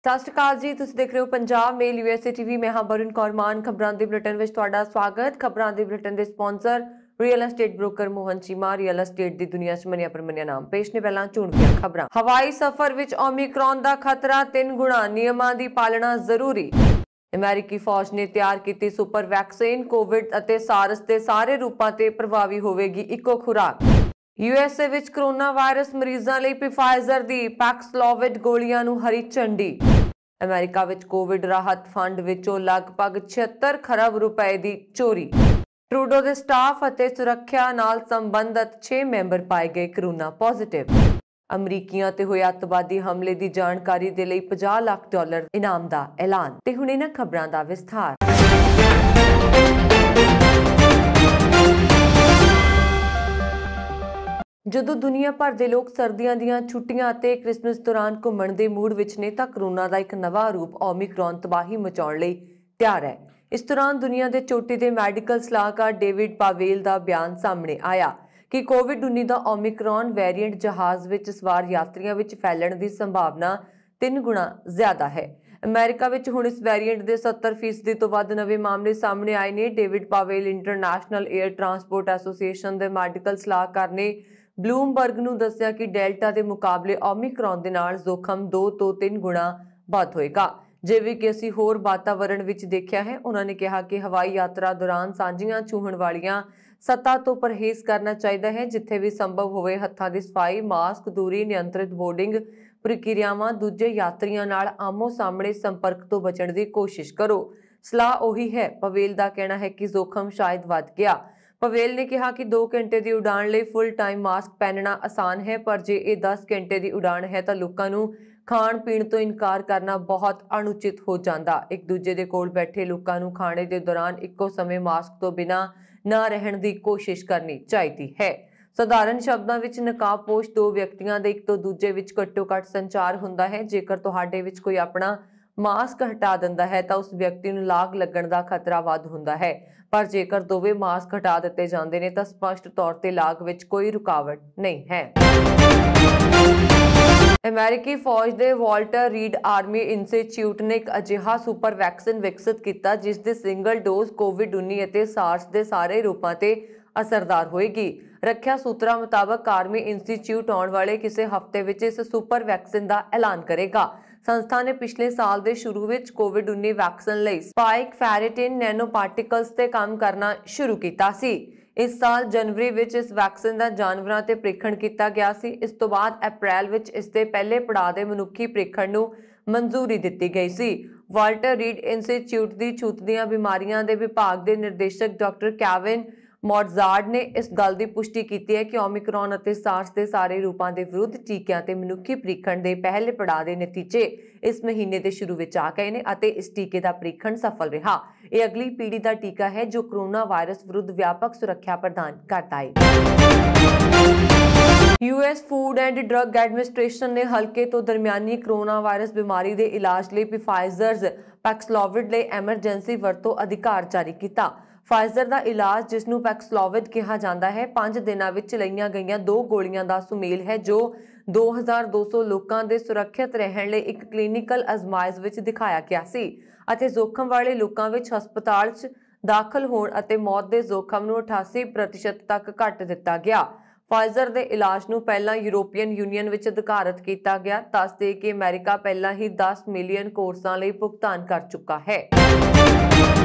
ਸਤਿ ਸ਼੍ਰੀ ਅਕਾਲ ਜੀ, ਤੁਸੀਂ ਦੇਖ ਰਹੇ ਹੋ ਪੰਜਾਬ ਮੇਲ USA TV। ਮੈਂ ਹਾਂ ਬਰਨ ਕੌਰ ਮਾਨ। ਖਬਰਾਂ ਦੇ ਬੁਲੇਟਿਨ ਵਿੱਚ ਤੁਹਾਡਾ ਸਵਾਗਤ। ਖਬਰਾਂ ਦੇ ਬੁਲੇਟਿਨ ਦੇ sponsor real estate broker Mohan Cheema. Real estate ਦੀ ਦੁਨੀਆ 'ਚ ਮੰਨਿਆ ਪ੍ਰਮੰਨਿਆ ਨਾਮ। ਪੇਸ਼ ਨੇ ਪਹਿਲਾਂ ਚੋਣਵੀਆਂ ਖਬਰਾਂ। ਹਵਾਈ ਸਫ਼ਰ ਵਿੱਚ ਓਮਿਕਰੌਨ ਦਾ ਖਤਰਾ 3 ਗੁਣਾ, ਨਿਯਮਾਂ ਦੀ ਪਾਲਣਾ ਜ਼ਰੂਰੀ। ਅਮਰੀਕੀ ਫੌਜ ਨੇ ਤਿਆਰ ਕੀਤੀ ਸੁਪਰ ਵੈਕਸੀਨ, ਕੋਵਿਡ ਅਤੇ ਸਾਰਸ ਦੇ ਸਾਰੇ ਰੂਪਾਂ ਤੇ ਪ੍ਰਭਾਵੀ ਹੋਵੇਗੀ ਇੱਕੋ ਖੁਰਾਕ। USA ਵਿੱਚ ਕੋਰੋਨਾ ਵਾਇਰਸ ਮਰੀਜ਼ਾਂ ਲਈ ਫਾਈਜ਼ਰ ਦੀ ਪੈਕਸਲੋਵਿਡ ਗੋਲੀਆਂ ਨੂੰ ਹਰੀ ਝੰਡੀ। ਅਮਰੀਕਾ ਵਿੱਚ ਕੋਵਿਡ ਰਾਹਤ ਫੰਡ ਵਿੱਚੋਂ ਲਗਭਗ 76 ਖਰਬ ਰੁਪਏ ਦੀ ਚੋਰੀ। ਟਰੂਡੋ ਦੇ ਸਟਾਫ ਅਤੇ ਸੁਰੱਖਿਆ ਨਾਲ ਸੰਬੰਧਿਤ 6 ਮੈਂਬਰ ਪਾਏ ਗਏ ਕੋਰੋਨਾ ਪੋਜ਼ਿਟਿਵ। ਅਮਰੀਕੀਆਂ ਤੇ ਹੋਏ ਅੱਤਵਾਦੀ ਹਮਲੇ ਦੀ ਜਾਣਕਾਰੀ ਦੇ ਲਈ $50 ਲੱਖ ਇਨਾਮ ਦਾ ਐਲਾਨ। ਤੇ ਹੁਣ ਇਹਨਾਂ ਖਬਰਾਂ ਦਾ ਵਿਸਥਾਰ। ਜਦੋਂ ਦੁਨੀਆ ਭਰ ਦੇ ਲੋਕ ਸਰਦੀਆਂ ਦੀਆਂ ਛੁੱਟੀਆਂ ਅਤੇ ਕ੍ਰਿਸਮਸ ਦੌਰਾਨ ਘੁੰਮਣ ਦੇ ਮੂਡ ਵਿੱਚ ਨੇ ਤਾਂ ਕੋਰੋਨਾ ਦਾ ਇੱਕ ਨਵਾਂ ਰੂਪ ਓਮਿਕਰੌਨ ਤਬਾਹੀ ਮਚਾਉਣ ਲਈ ਤਿਆਰ ਹੈ। ਇਸ ਦੌਰਾਨ ਦੁਨੀਆ ਦੇ ਚੋਟੀ ਦੇ ਮੈਡੀਕਲ ਸਲਾਹਕਾਰ ਡੇਵਿਡ ਪਾਵੇਲ ਦਾ ਬਿਆਨ ਸਾਹਮਣੇ ਆਇਆ ਕਿ ਕੋਵਿਡ-19 ਦਾ ਓਮਿਕਰੌਨ ਵੇਰੀਐਂਟ ਜਹਾਜ਼ ਵਿੱਚ ਸਵਾਰ ਯਾਤਰੀਆਂ ਵਿੱਚ ਫੈਲਣ ਦੀ ਸੰਭਾਵਨਾ 3 ਗੁਣਾ ਜ਼ਿਆਦਾ ਹੈ। ਅਮਰੀਕਾ ਵਿੱਚ ਹੁਣ ਇਸ ਵੇਰੀਐਂਟ ਦੇ 70% ਤੋਂ ਵੱਧ ਨਵੇਂ ਮਾਮਲੇ ਸਾਹਮਣੇ ਆਏ ਨੇ। David Powell international air transport association ਦੇ ਮੈਡੀਕਲ ਸਲਾਹਕਾਰ ਨੇ ਬਲੂਮਬਰਗ ਨੂੰ ਦੱਸਿਆ ਕਿ ਡੈਲਟਾ ਦੇ ਮੁਕਾਬਲੇ ਓਮਿਕਰੌਨ ਦੇ ਨਾਲ ਜ਼ੋਖਮ 2 ਤੋਂ 3 ਗੁਣਾ ਵੱਧ ਹੋਏਗਾ, ਜਿਵੇਂ ਕਿ ਅਸੀਂ ਹੋਰ ਵਾਤਾਵਰਣ ਵਿੱਚ ਦੇਖਿਆ ਹੈ। ਉਹਨਾਂ ਨੇ ਕਿਹਾ ਕਿ ਹਵਾਈ ਯਾਤਰਾ ਦੌਰਾਨ ਸਾਂਝੀਆਂ ਛੂਹਣ ਵਾਲੀਆਂ ਸਤਹਾਂ ਤੋਂ ਪਰਹੇਜ਼ ਕਰਨਾ ਚਾਹੀਦਾ ਹੈ। ਜਿੱਥੇ ਵੀ ਸੰਭਵ ਹੋਵੇ ਹੱਥਾਂ ਦੀ ਸਫਾਈ, ਮਾਸਕ, ਦੂਰੀ, ਨਿਯੰਤਰਿਤ ਬੋਰਡਿੰਗ ਪ੍ਰਕਿਰਿਆਵਾਂ, ਦੂਜੇ ਯਾਤਰੀਆਂ ਨਾਲ ਆਮੋ-ਸਾਹਮਣੇ ਸੰਪਰਕ ਤੋਂ ਬਚਣ ਦੀ ਕੋਸ਼ਿਸ਼ ਕਰੋ। ਸਲਾਹ ਉਹੀ ਹੈ। ਪਵੇਲ ਦਾ ਕਹਿਣਾ ਹੈ ਕਿ ਜ਼ੋਖਮ ਸ਼ਾਇਦ ਵੱਧ ਗਿਆ। ਪਵੇਲ ਨੇ ਕਿਹਾ ਕਿ 2 ਘੰਟੇ ਦੀ ਉਡਾਣ ਲਈ ਫੁੱਲ ਟਾਈਮ ਮਾਸਕ ਪਹਿਨਣਾ ਆਸਾਨ ਹੈ, ਪਰ ਜੇ ਇਹ 10 ਘੰਟੇ ਦੀ ਉਡਾਣ ਹੈ ਤਾਂ ਲੋਕਾਂ ਨੂੰ ਖਾਣ ਪੀਣ ਤੋਂ ਇਨਕਾਰ ਕਰਨਾ ਬਹੁਤ ਅਣਉਚਿਤ ਹੋ ਜਾਂਦਾ। ਇੱਕ ਦੂਜੇ ਦੇ ਕੋਲ ਬੈਠੇ ਲੋਕਾਂ ਨੂੰ ਖਾਣੇ ਦੇ ਦੌਰਾਨ ਇੱਕੋ ਸਮੇਂ ਮਾਸਕ ਤੋਂ ਬਿਨਾਂ ਨਾ ਰਹਿਣ ਦੀ ਕੋਸ਼ਿਸ਼ ਕਰਨੀ ਚਾਹੀਦੀ ਹੈ। ਸਧਾਰਨ ਸ਼ਬਦਾਂ ਵਿੱਚ ਨਕਾਬਪੋਸ਼ 2 ਵਿਅਕਤੀਆਂ ਦੇ ਇੱਕ ਤੋਂ ਦੂਜੇ ਵਿੱਚ ਘੱਟੋ-ਘੱਟ ਸੰਚਾਰ ਹੁੰਦਾ ਹੈ। ਜੇਕਰ ਤੁਹਾਡੇ ਵਿੱਚ ਕੋਈ ਆਪਣਾ ਮਾਸਕ ਹਟਾ ਦਿੰਦਾ ਹੈ ਤਾਂ ਉਸ ਵਿਅਕਤੀ ਨੂੰ ਲਾਗ ਲੱਗਣ ਦਾ ਖਤਰਾ ਵੱਧ ਹੁੰਦਾ ਹੈ, ਪਰ ਜੇਕਰ ਦੋਵੇਂ ਮਾਸਕ ਹਟਾ ਦਿੱਤੇ ਜਾਂਦੇ ਨੇ ਤਾਂ ਸਪਸ਼ਟ ਤੌਰ ਤੇ ਲਾਗ ਵਿੱਚ ਕੋਈ ਰੁਕਾਵਟ ਨਹੀਂ ਹੈ। ਅਮਰੀਕੀ ਫੌਜ ਦੇ ਵਾਲਟਰ ਰੀਡ ਆਰਮੀ ਇੰਸਟੀਚਿਊਟ ਨੇ ਇੱਕ ਅਜਿਹਾ ਸੁਪਰ ਵੈਕਸੀਨ ਵਿਕਸਿਤ ਕੀਤਾ ਜਿਸ ਦੀ ਸਿੰਗਲ ਡੋਜ਼ ਕੋਵਿਡ-19 ਅਤੇ ਸਾਰਸ ਦੇ ਸਾਰੇ ਰੂਪਾਂ ਤੇ ਅਸਰਦਾਰ ਹੋਏਗੀ। ਰੱਖਿਆ ਸੂਤਰਾਂ ਮੁਤਾਬਕ ਆਰਮੀ ਇੰਸਟੀਚਿਊਟ ਆਉਣ ਵਾਲੇ ਕਿਸੇ ਹਫ਼ਤੇ ਵਿੱਚ ਇਸ ਸੁਪਰ ਵੈਕਸੀਨ ਦਾ ਐਲਾਨ ਕਰੇਗਾ। ਸੰਸਥਾ ਨੇ ਪਿਛਲੇ ਸਾਲ ਦੇ ਸ਼ੁਰੂ ਵਿੱਚ ਕੋਵਿਡ-19 ਵੈਕਸੀਨ ਲਈ ਸਪਾਈਕ ਫੈਰਿਟਿਨ ਨੈਨੋ ਪਾਰਟੀਕਲਸ ਤੇ ਕੰਮ ਕਰਨਾ ਸ਼ੁਰੂ ਕੀਤਾ ਸੀ। ਇਸ ਸਾਲ ਜਨਵਰੀ ਵਿੱਚ ਇਸ ਵੈਕਸੀਨ ਦਾ ਜਾਨਵਰਾਂ ਤੇ ਪ੍ਰੀਖਣ ਕੀਤਾ ਗਿਆ ਸੀ। ਇਸ ਤੋਂ ਬਾਅਦ ਅਪ੍ਰੈਲ ਵਿੱਚ ਇਸ ਦੇ ਪਹਿਲੇ ਪੜਾਅ ਦੇ ਮਨੁੱਖੀ ਪ੍ਰੀਖਣ ਨੂੰ ਮਨਜ਼ੂਰੀ ਦਿੱਤੀ ਗਈ ਸੀ। ਵਾਲਟਰ ਰੀਡ ਇੰਸਟੀਚਿਊਟ ਦੀ ਛੂਤ ਦੀਆਂ ਬਿਮਾਰੀਆਂ ਦੇ ਵਿਭਾਗ ਦੇ ਨਿਰਦੇਸ਼ਕ ਡਾਕਟਰ ਕੈਵਿਨ ਮੌਟਜ਼ਾਰਡ ਨੇ ਇਸ ਗੱਲ ਦੀ ਪੁਸ਼ਟੀ ਕੀਤੀ ਹੈ ਕਿ ਓਮਿਕਰੌਨ ਅਤੇ ਸਾਰਸ ਦੇ ਸਾਰੇ ਰੂਪਾਂ ਦੇ ਵਿਰੁੱਧ ਟੀਕਿਆਂ ਤੇ ਮਨੁੱਖੀ ਪ੍ਰੀਖਣ ਦੇ ਪਹਿਲੇ ਪੜਾਅ ਦੇ ਨਤੀਜੇ ਇਸ ਮਹੀਨੇ ਦੇ ਸ਼ੁਰੂ ਵਿੱਚ ਆ ਗਏ ਨੇ ਅਤੇ ਇਸ ਟੀਕੇ ਦਾ ਪ੍ਰੀਖਣ ਸਫਲ ਰਿਹਾ। ਇਹ ਅਗਲੀ ਪੀੜ੍ਹੀ ਦਾ ਟੀਕਾ ਹੈ ਜੋ ਕੋਰੋਨਾ ਵਾਇਰਸ ਵਿਰੁੱਧ ਵਿਆਪਕ ਸੁਰੱਖਿਆ ਪ੍ਰਦਾਨ ਕਰਦਾ ਹੈ। US food and drug administration ਨੇ ਹਲਕੇ ਤੋਂ ਦਰਮਿਆਨੀ ਕੋਰੋਨਾ ਵਾਇਰਸ ਬਿਮਾਰੀ ਦੇ ਇਲਾਜ ਲਈ ਫਾਈਜ਼ਰ ਪੈਕਸਲੋਵਿਡ ਲਈ ਐਮਰਜੈਂਸੀ ਵਰਤੋਂ ਅਧਿਕਾਰ ਜਾਰੀ ਕੀਤਾ। ਫਾਈਜ਼ਰ ਦਾ ਇਲਾਜ, ਜਿਸ ਨੂੰ ਪੈਕਸਲੋਵਿਡ ਕਿਹਾ ਜਾਂਦਾ ਹੈ, 5 ਦਿਨਾਂ ਵਿੱਚ ਲਈਆਂ ਗਈਆਂ 2 ਗੋਲੀਆਂ ਦਾ ਸੁਮੇਲ ਹੈ ਜੋ 2200 ਲੋਕਾਂ ਦੇ ਸੁਰੱਖਿਅਤ ਰਹਿਣ ਲਈ ਇੱਕ ਕਲੀਨਿਕਲ ਅਜ਼ਮਾਇਸ਼ ਵਿੱਚ ਦਿਖਾਇਆ ਗਿਆ ਸੀ ਅਤੇ ਜ਼ੋਖਮ ਵਾਲੇ ਲੋਕਾਂ ਵਿੱਚ ਹਸਪਤਾਲ 'ਚ ਦਾਖਲ ਹੋਣ ਅਤੇ ਮੌਤ ਦੇ ਜ਼ੋਖਮ ਨੂੰ 88% ਤੱਕ ਘੱਟ ਦਿੱਤਾ ਗਿਆ। ਫਾਈਜ਼ਰ ਦੇ ਇਲਾਜ ਨੂੰ ਪਹਿਲਾਂ ਯੂਰੋਪੀਅਨ ਯੂਨੀਅਨ ਵਿੱਚ ਅਧਿਕਾਰਤ ਕੀਤਾ ਗਿਆ। ਦੱਸਦੇ ਕਿ ਅਮਰੀਕਾ ਪਹਿਲਾਂ ਹੀ 10 ਮਿਲੀਅਨ ਕੋਰਸਾਂ ਲਈ ਭੁਗਤਾਨ ਕਰ ਚੁੱਕਾ ਹੈ।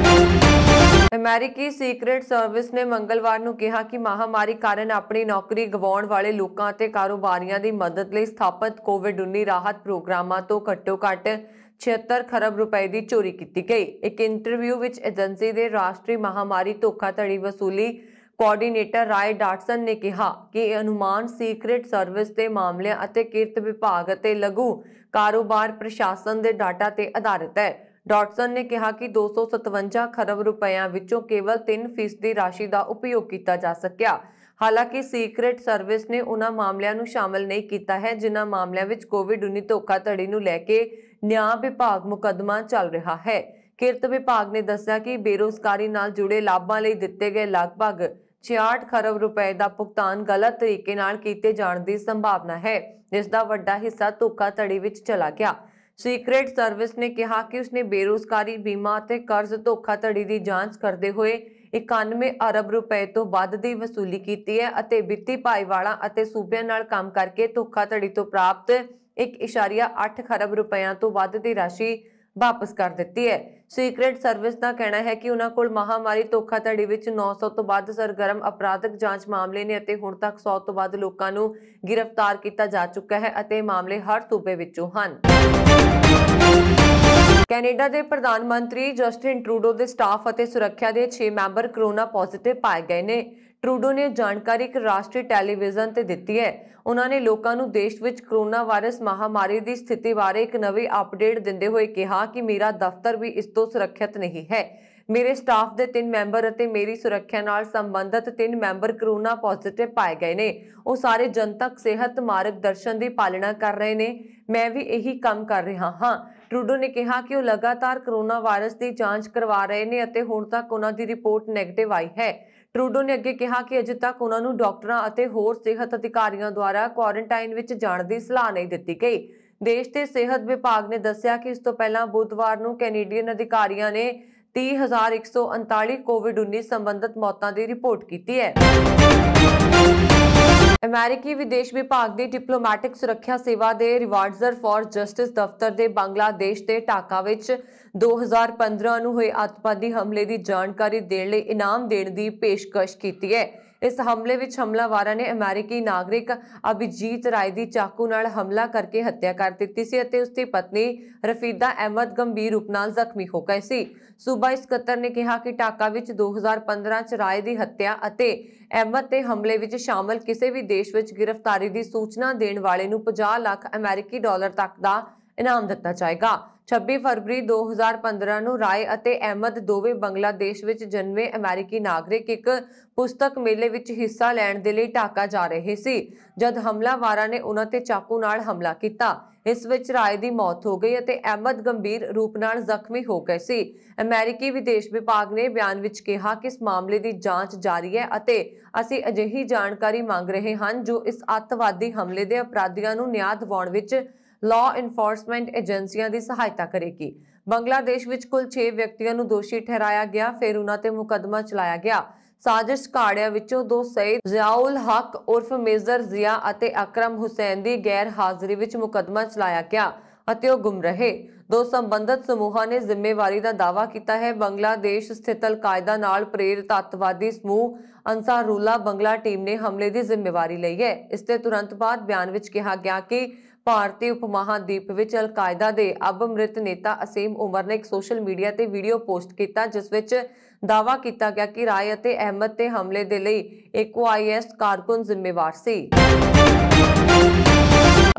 ਅਮਰੀਕੀ ਸੀਕ੍ਰੇਟ ਸਰਵਿਸ ਨੇ ਮੰਗਲਵਾਰ ਨੂੰ ਕਿਹਾ ਕਿ ਮਹਾਮਾਰੀ ਕਾਰਨ ਆਪਣੀ ਨੌਕਰੀ ਗਵਾਉਣ ਵਾਲੇ ਲੋਕਾਂ ਅਤੇ ਕਾਰੋਬਾਰੀਆਂ ਦੀ ਮਦਦ ਲਈ ਸਥਾਪਿਤ ਕੋਵਿਡ-19 ਰਾਹਤ ਪ੍ਰੋਗਰਾਮਾਂ ਤੋਂ ਘੱਟੋ-ਘੱਟ 76 ਖਰਬ ਰੁਪਏ ਦੀ ਚੋਰੀ ਕੀਤੀ ਗਈ। ਇੱਕ ਇੰਟਰਵਿਊ ਵਿੱਚ ਏਜੰਸੀ ਦੇ ਰਾਸ਼ਟਰੀ ਮਹਾਮਾਰੀ ਧੋਖਾਧੜੀ ਵਸੂਲੀ ਕੋਆਰਡੀਨੇਟਰ ਰਾਏ ਡਾਟਸਨ ਨੇ ਕਿਹਾ ਕਿ ਇਹ ਅਨੁਮਾਨ ਸੀਕ੍ਰੇਟ ਸਰਵਿਸ ਦੇ ਮਾਮਲਿਆਂ ਅਤੇ ਕਿਰਤ ਵਿਭਾਗ ਅਤੇ ਲਘੂ ਕਾਰੋਬਾਰ ਪ੍ਰਸ਼ਾਸਨ ਦੇ ਡਾਟਾ ਤੇ ਆਧਾਰਿਤ ਹੈ। ਡਾਟਸਨ ਨੇ ਕਿਹਾ ਕਿ 257 ਖਰਬ ਰੁਪਇਆਂ ਵਿੱਚੋਂ ਕੇਵਲ 3% ਰਾਸ਼ੀ ਦਾ ਉਪਯੋਗ ਕੀਤਾ ਜਾ ਸਕਿਆ। ਹਾਲਾਂਕਿ ਸੀਕ੍ਰੇਟ ਸਰਵਿਸ ਨੇ ਉਹਨਾਂ ਮਾਮਲਿਆਂ ਨੂੰ ਸ਼ਾਮਲ ਨਹੀਂ ਕੀਤਾ ਹੈ ਜਿਨ੍ਹਾਂ ਮਾਮਲਿਆਂ ਵਿੱਚ ਕੋਵਿਡ-19 ਧੋਖਾਧੜੀ ਨੂੰ ਲੈ ਕੇ ਨਿਆਂ ਵਿਭਾਗ ਮੁਕੱਦਮਾ ਚੱਲ ਰਿਹਾ ਹੈ। ਕਿਰਤ ਵਿਭਾਗ ਨੇ ਦੱਸਿਆ ਕਿ ਬੇਰੁਜ਼ਗਾਰੀ ਨਾਲ ਜੁੜੇ ਲਾਭਾਂ ਲਈ ਦਿੱਤੇ ਗਏ ਲਗਭਗ 66 ਖਰਬ ਰੁਪਏ ਦਾ ਭੁਗਤਾਨ ਗਲਤ ਤਰੀਕੇ ਨਾਲ ਕੀਤੇ ਜਾਣ ਦੀ ਸੰਭਾਵਨਾ ਹੈ, ਜਿਸ ਦਾ ਵੱਡਾ ਹਿੱਸਾ ਧੋਖਾਧੜੀ ਵਿੱਚ ਚਲਾ ਗਿਆ। ਸੀਕ੍ਰੇਟ ਸਰਵਿਸ ਨੇ ਕਿਹਾ ਕਿ ਉਸਨੇ ਬੇਰੁਜ਼ਗਾਰੀ ਬੀਮਾ ਅਤੇ ਕਰਜ਼ ਧੋਖਾਧੜੀ ਦੀ ਜਾਂਚ ਕਰਦੇ ਹੋਏ 91 ਅਰਬ ਰੁਪਏ ਤੋਂ ਵੱਧ ਦੀ ਵਸੂਲੀ ਕੀਤੀ ਹੈ ਅਤੇ ਵਿੱਤੀ ਭਾਈਵਾਲਾਂ ਅਤੇ ਸੂਬਿਆਂ ਨਾਲ ਕੰਮ ਕਰਕੇ ਧੋਖਾਧੜੀ ਤੋਂ ਪ੍ਰਾਪਤ 1.8 ਖਰਬ ਰੁਪਇਆਂ ਤੋਂ ਵੱਧ ਦੀ ਰਾਸ਼ੀ ਵਾਪਸ ਕਰ ਦਿੱਤੀ ਹੈ। ਸੀਕ੍ਰੇਟ ਸਰਵਿਸ ਦਾ ਕਹਿਣਾ ਹੈ ਕਿ ਉਹਨਾਂ ਕੋਲ ਮਹਾਮਾਰੀ ਧੋਖਾਧੜੀ ਵਿੱਚ 900 ਤੋਂ ਵੱਧ ਸਰਗਰਮ ਅਪਰਾਧਕ ਜਾਂਚ ਮਾਮਲੇ ਨੇ ਅਤੇ ਹੁਣ ਤੱਕ 100 ਤੋਂ ਵੱਧ ਲੋਕਾਂ ਨੂੰ ਗ੍ਰਿਫਤਾਰ ਕੀਤਾ ਜਾ ਚੁੱਕਾ ਹੈ ਅਤੇ ਇਹ ਮਾਮਲੇ ਹਰ ਸੂਬੇ ਵਿੱਚੋਂ ਹਨ। ਕੈਨੇਡਾ ਦੇ ਪ੍ਰਧਾਨ ਮੰਤਰੀ ਜਸਟਿਨ ਟਰੂਡੋ ਦੇ ਸਟਾਫ ਅਤੇ ਸੁਰੱਖਿਆ ਦੇ 6 ਮੈਂਬਰ ਕੋਰੋਨਾ ਪੋਜ਼ਿਟਿਵ ਪਾਏ ਗਏ ਨੇ। ਟਰੂਡੋ ਨੇ ਜਾਣਕਾਰੀ ਇੱਕ ਰਾਸ਼ਟਰੀ ਟੈਲੀਵਿਜ਼ਨ ਤੇ ਦਿੱਤੀ ਹੈ। ਉਹਨਾਂ ਨੇ ਲੋਕਾਂ ਨੂੰ ਦੇਸ਼ ਵਿੱਚ ਕੋਰੋਨਾ ਵਾਇਰਸ ਮਹਾਮਾਰੀ ਦੀ ਸਥਿਤੀ ਬਾਰੇ ਇੱਕ ਨਵੀਂ ਅਪਡੇਟ ਦਿੰਦੇ ਹੋਏ ਕਿਹਾ ਕਿ ਮੇਰਾ ਦਫ਼ਤਰ ਵੀ ਇਸ ਤੋਂ ਸੁਰੱਖਿਅਤ ਨਹੀਂ ਹੈ। ਮੇਰੇ ਸਟਾਫ ਦੇ 3 ਮੈਂਬਰ ਅਤੇ ਮੇਰੀ ਸੁਰੱਖਿਆ ਨਾਲ ਸੰਬੰਧਿਤ 3 ਮੈਂਬਰ ਕੋਰੋਨਾ ਪੋਜ਼ਿਟਿਵ ਪਾਏ ਗਏ ਨੇ। ਉਹ ਸਾਰੇ ਜਨਤਕ ਸਿਹਤ ਮਾਰਗਦਰਸ਼ਨ ਦੀ ਪਾਲਣਾ ਕਰ ਰਹੇ ਨੇ। ਮੈਂ ਵੀ ਇਹੀ ਕੰਮ ਕਰ ਰਿਹਾ ਹਾਂ। ਟਰੂਡੋ ਨੇ ਕਿਹਾ ਕਿ ਉਹ ਲਗਾਤਾਰ ਕੋਰੋਨਾ ਵਾਇਰਸ ਦੀ ਜਾਂਚ ਕਰਵਾ ਰਹੇ ਨੇ ਅਤੇ ਹੁਣ ਤੱਕ ਉਹਨਾਂ ਦੀ ਰਿਪੋਰਟ ਨੈਗੇਟਿਵ ਆਈ ਹੈ। ਟਰੂਡੋ ਨੇ ਅੱਗੇ ਕਿਹਾ ਕਿ ਅਜੇ ਤੱਕ ਉਹਨਾਂ ਨੂੰ ਡਾਕਟਰਾਂ ਅਤੇ ਹੋਰ ਸਿਹਤ ਅਧਿਕਾਰੀਆਂ ਦੁਆਰਾ ਕੁਆਰੰਟਾਈਨ ਵਿੱਚ ਜਾਣ ਦੀ ਸਲਾਹ ਨਹੀਂ ਦਿੱਤੀ ਗਈ। ਦੇਸ਼ ਦੇ ਸਿਹਤ ਵਿਭਾਗ ਨੇ ਦੱਸਿਆ ਕਿ ਇਸ ਤੋਂ ਪਹਿਲਾਂ ਬੁੱਧਵਾਰ ਨੂੰ ਕੈਨੇਡੀਅਨ ਅਧਿਕਾਰੀਆਂ ਨੇ 30,139 ਕੋਵਿਡ-19 ਸੰਬੰਧਿਤ ਮੌਤਾਂ ਦੀ ਰਿਪੋਰਟ ਕੀਤੀ ਹੈ। ਅਮਰੀਕੀ ਵਿਦੇਸ਼ ਵਿਭਾਗ ਦੀ ਡਿਪਲੋਮੈਟਿਕ ਸੁਰੱਖਿਆ ਸੇਵਾ ਦੇ ਰਿਵਾਰਡਜ਼ਰ ਫਾਰ ਜਸਟਿਸ ਦਫ਼ਤਰ ਦੇ ਬੰਗਲਾਦੇਸ਼ ਦੇ ਢਾਕਾ ਵਿੱਚ 2015 ਨੂੰ ਹੋਏ ਅੱਤਵਾਦੀ ਹਮਲੇ ਦੀ ਜਾਣਕਾਰੀ ਦੇਣ ਲਈ ਇਨਾਮ ਦੇਣ ਦੀ ਪੇਸ਼ਕਸ਼ ਕੀਤੀ ਹੈ। ਇਸ ਹਮਲੇ ਵਿੱਚ ਹਮਲਾਵਰਾਂ ਨੇ ਅਮਰੀਕੀ ਨਾਗਰਿਕ ਅਭਿਜੀਤ ਰਾਏ ਦੀ ਚਾਕੂ ਨਾਲ ਹਮਲਾ ਕਰਕੇ ਹੱਤਿਆ ਕਰ ਦਿੱਤੀ ਸੀ ਅਤੇ ਉਸਦੀ ਪਤਨੀ ਰਫੀਦਾ ਅਹਿਮਦ ਗੰਭੀਰ ਰੂਪ ਨਾਲ ਜ਼ਖਮੀ ਹੋ ਗਏ ਸੀ। ਸੂਬਾਈ ਸਕੱਤਰ ਨੇ ਕਿਹਾ ਕਿ ਢਾਕਾ ਵਿੱਚ 2015 ਚ ਰਾਏ ਦੀ ਹੱਤਿਆ ਅਤੇ ਅਹਿਮਦ ਤੇ ਹਮਲੇ ਵਿੱਚ ਸ਼ਾਮਲ ਕਿਸੇ ਵੀ ਦੇਸ਼ ਵਿੱਚ ਗ੍ਰਿਫਤਾਰੀ ਦੀ ਸੂਚਨਾ ਦੇਣ ਵਾਲੇ ਨੂੰ 50 ਲੱਖ ਅਮਰੀਕੀ ਡਾਲਰ ਤੱਕ ਦਾ ਇਨਾਮ ਦਿੱਤਾ ਜਾਏਗਾ। 26 ਫਰਵਰੀ 2015 ਨੂੰ ਰਾਏ ਅਤੇ ਅਹਿਮਦ ਦੋਵੇਂ ਬੰਗਲਾਦੇਸ਼ ਵਿੱਚ ਜਨਮੇ ਅਮਰੀਕੀ ਨਾਗਰਿਕ ਇੱਕ ਪੁਸਤਕ ਮੇਲੇ ਵਿੱਚ ਹਿੱਸਾ ਲੈਣ ਦੇ ਲਈ ਢਾਕਾ ਜਾ ਰਹੇ ਸੀ ਜਦ ਹਮਲਾਵਰਾਂ ਨੇ ਉਹਨਾਂ ਤੇ ਚਾਕੂ ਨਾਲ ਹਮਲਾ ਕੀਤਾ। ਇਸ ਵਿੱਚ ਰਾਏ ਦੀ ਮੌਤ ਹੋ ਗਈ ਅਤੇ ਅਹਿਮਦ ਗੰਭੀਰ ਰੂਪ ਨਾਲ ਜ਼ਖਮੀ ਹੋ ਗਏ ਸੀ। ਅਮਰੀਕੀ ਵਿਦੇਸ਼ ਵਿਭਾਗ ਨੇ ਬਿਆਨ ਵਿੱਚ ਕਿਹਾ ਕਿ ਇਸ ਮਾਮਲੇ ਦੀ ਜਾਂਚ ਜਾਰੀ ਹੈ ਅਤੇ ਅਸੀਂ ਅਜਿਹੀ ਜਾਣਕਾਰੀ ਮੰਗ ਰਹੇ ਹਨ ਜੋ ਇਸ ਅੱਤਵਾਦੀ ਹਮਲੇ ਦੇ ਅਪਰਾਧੀਆਂ ਨੂੰ ਨਿਆਂ ਦਿਵਾਉਣ ਵਿੱਚ ਲਾਅ ਇਨਫੋਰਸਮੈਂਟ ਏਜੰਸੀਆਂ ਦੀ ਸਹਾਇਤਾ ਕਰੇਗੀ। ਬੰਗਲਾਦੇਸ਼ ਵਿੱਚ ਕੁੱਲ 6 ਵਿਅਕਤੀਆਂ ਨੂੰ ਦੋਸ਼ੀ ਠਹਿਰਾਇਆ ਗਿਆ, ਫਿਰ ਉਹਨਾਂ ਤੇ ਮੁਕੱਦਮਾ ਚਲਾਇਆ ਗਿਆ। ਸਾਜ਼ਿਸ਼ ਘਾੜਿਆਂ ਵਿੱਚੋਂ 2 ਸਈਦ ਜ਼ਿਆਉਲ ਹਕ ਉਰਫ ਮੇਜਰ ਜ਼ਿਆ ਅਤੇ ਅਕਰਮ ਹੁਸੈਨ ਦੀ ਗੈਰ ਹਾਜ਼ਰੀ ਵਿੱਚ ਮੁਕੱਦਮਾ ਚਲਾਇਆ ਗਿਆ ਅਤੇ ਉਹ ਗੁੰਮ ਰਹੇ। 2 ਸੰਬੰਧਿਤ ਸਮੂਹਾਂ ਨੇ ਜ਼ਿੰਮੇਵਾਰੀ ਦਾ ਦਾਅਵਾ ਕੀਤਾ ਹੈ। ਬੰਗਲਾਦੇਸ਼ ਸਥਿਤ ਅਲ-ਕਾਇਦਾ ਨਾਲ ਪ੍ਰੇਰਿਤ ਅੱਤਵਾਦੀ ਸਮੂਹ ਅੰਸਾਰੁੱਲਾ ਬੰਗਲਾ ਟੀਮ ਨੇ ਹਮਲੇ ਦੀ ਜ਼ਿੰਮੇਵਾਰੀ ਲਈ ਹੈ। ਇਸ ਦੇ ਤੁਰੰਤ ਬਾਅਦ ਬਿਆਨ ਵਿੱਚ ਕਿਹਾ ਗਿਆ ਕਿ ਭਾਰਤੀ ਉਪ ਮਹਾਦੀਪ ਵਿੱਚ ਅਲ-ਕਾਇਦਾ ਦੇ ਅਬਮ੍ਰਿਤ ਨੇਤਾ ਅਸੀਮ ਉਮਰ ਨੇ ਇੱਕ ਸੋਸ਼ਲ ਮੀਡੀਆ ਤੇ ਵੀਡੀਓ ਪੋਸਟ ਕੀਤਾ ਜਿਸ ਵਿੱਚ ਦਾਅਵਾ ਕੀਤਾ ਗਿਆ ਕਿ ਰਾਏ ਅਤੇ ਅਹਿਮਦ ਤੇ ਹਮਲੇ ਦੇ ਲਈ ਇੱਕ IS ਕਾਰਕੁਨ ਜ਼ਿੰਮੇਵਾਰ ਸੀ।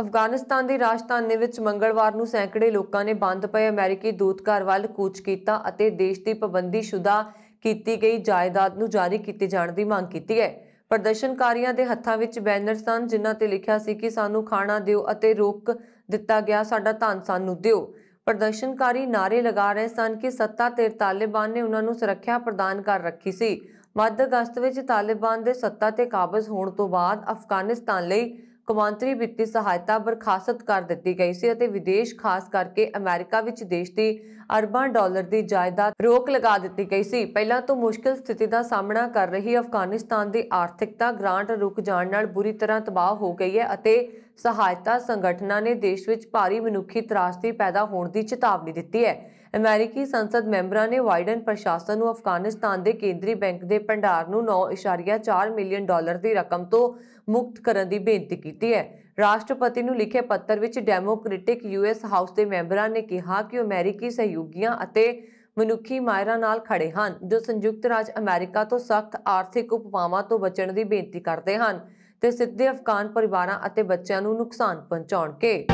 ਅਫਗਾਨਿਸਤਾਨ ਦੀ ਰਾਜਧਾਨੀ ਵਿੱਚ ਮੰਗਲਵਾਰ ਨੂੰ ਸੈਂਕੜੇ ਲੋਕਾਂ ਨੇ ਬੰਦ ਪਏ ਅਮਰੀਕੀ ਦੂਤਘਰ ਵੱਲ ਕੂਚ ਕੀਤਾ ਅਤੇ ਦੇਸ਼ ਦੀ ਪਾਬੰਦੀਸ਼ੁਦਾ ਕੀਤੀ ਗਈ ਜਾਇਦਾਦ ਨੂੰ ਜਾਰੀ ਕੀਤੇ ਜਾਣ ਦੀ ਮੰਗ ਕੀਤੀ ਹੈ। ਪ੍ਰਦਰਸ਼ਨਕਾਰੀਆਂ ਦੇ ਹੱਥਾਂ ਵਿੱਚ ਬੈਨਰ ਸਨ ਜਿਨ੍ਹਾਂ ਤੇ ਲਿਖਿਆ ਸੀ ਕਿ ਸਾਨੂੰ ਖਾਣਾ ਦਿਓ ਅਤੇ ਰੋਕ ਦਿੱਤਾ ਗਿਆ ਸਾਡਾ ਧਨ ਸਾਨੂੰ ਦਿਓ। ਪ੍ਰਦਰਸ਼ਨਕਾਰੀ ਨਾਅਰੇ ਲਗਾ ਰਹੇ ਸਨ ਕਿ ਸੱਤਾ ਧਿਰ ਤਾਲਿਬਾਨ ਨੇ ਉਹਨਾਂ ਨੂੰ ਸੁਰੱਖਿਆ ਪ੍ਰਦਾਨ ਕਰ ਰੱਖੀ ਸੀ। ਮੱਧ ਅਗਸਤ ਵਿੱਚ ਤਾਲਿਬਾਨ ਦੇ ਸੱਤਾ ਤੇ ਕਾਬਜ਼ ਹੋਣ ਤੋਂ ਬਾਅਦ ਅਫਗਾਨਿਸਤਾਨ ਲਈ ਕੌਮਾਂਤਰੀ ਵਿੱਤੀ ਸਹਾਇਤਾ ਬਰਖਾਸਤ ਕਰ ਦਿੱਤੀ ਗਈ ਸੀ ਅਤੇ ਵਿਦੇਸ਼ ਖਾਸ ਕਰਕੇ ਅਮਰੀਕਾ ਵਿੱਚ ਦੇਸ਼ ਦੀ ਅਰਬਾਂ ਡਾਲਰ ਦੀ ਜਾਇਦਾਦ ਰੋਕ ਲਗਾ ਦਿੱਤੀ ਗਈ ਸੀ। ਪਹਿਲਾਂ ਤੋਂ ਮੁਸ਼ਕਿਲ ਸਥਿਤੀ ਦਾ ਸਾਹਮਣਾ ਕਰ ਰਹੀ ਅਫਗਾਨਿਸਤਾਨ ਦੀ ਆਰਥਿਕਤਾ ਗ੍ਰਾਂਟ ਰੁਕ ਜਾਣ ਨਾਲ ਬੁਰੀ ਤਰ੍ਹਾਂ ਤਬਾਹ ਹੋ ਗਈ ਹੈ ਅਤੇ ਸਹਾਇਤਾ ਸੰਗਠਨਾਂ ਨੇ ਦੇਸ਼ ਵਿੱਚ ਭਾਰੀ ਮਨੁੱਖੀ ਤਰਾਸਦੀ ਪੈਦਾ ਹੋਣ ਦੀ ਚੇਤਾਵਨੀ ਦਿੱਤੀ ਹੈ। ਅਮਰੀਕੀ ਸੰਸਦ ਮੈਂਬਰਾਂ ਨੇ ਬਾਈਡਨ ਪ੍ਰਸ਼ਾਸਨ ਨੂੰ ਅਫਗਾਨਿਸਤਾਨ ਦੇ ਕੇਂਦਰੀ ਬੈਂਕ ਦੇ ਭੰਡਾਰ ਨੂੰ 9.4 ਮਿਲੀਅਨ ਡਾਲਰ ਦੀ ਰਕਮ ਤੋਂ ਮੁਕਤ ਕਰਨ ਦੀ ਬੇਨਤੀ ਕੀਤੀ ਹੈ। ਰਾਸ਼ਟਰਪਤੀ ਨੂੰ ਲਿਖੇ ਪੱਤਰ ਵਿੱਚ ਡੈਮੋਕ੍ਰੈਟਿਕ US ਹਾਊਸ ਦੇ ਮੈਂਬਰਾਂ ਨੇ ਕਿਹਾ ਕਿ ਉਹ ਅਮਰੀਕੀ ਸਹਿਯੋਗੀਆਂ ਅਤੇ ਮਨੁੱਖੀ ਮਾਹਿਰਾਂ ਨਾਲ ਖੜੇ ਹਨ ਜੋ ਸੰਯੁਕਤ ਰਾਜ ਅਮਰੀਕਾ ਤੋਂ ਸਖਤ ਆਰਥਿਕ ਉਪਾਵਾਂ ਤੋਂ ਬਚਣ ਦੀ ਬੇਨਤੀ ਕਰਦੇ ਹਨ ਤੇ ਸਿੱਧੇ ਅਫਗਾਨ ਪਰਿਵਾਰਾਂ ਅਤੇ ਬੱਚਿਆਂ ਨੂੰ ਨੁਕਸਾਨ ਪਹੁੰਚਾਉਣਗੇ।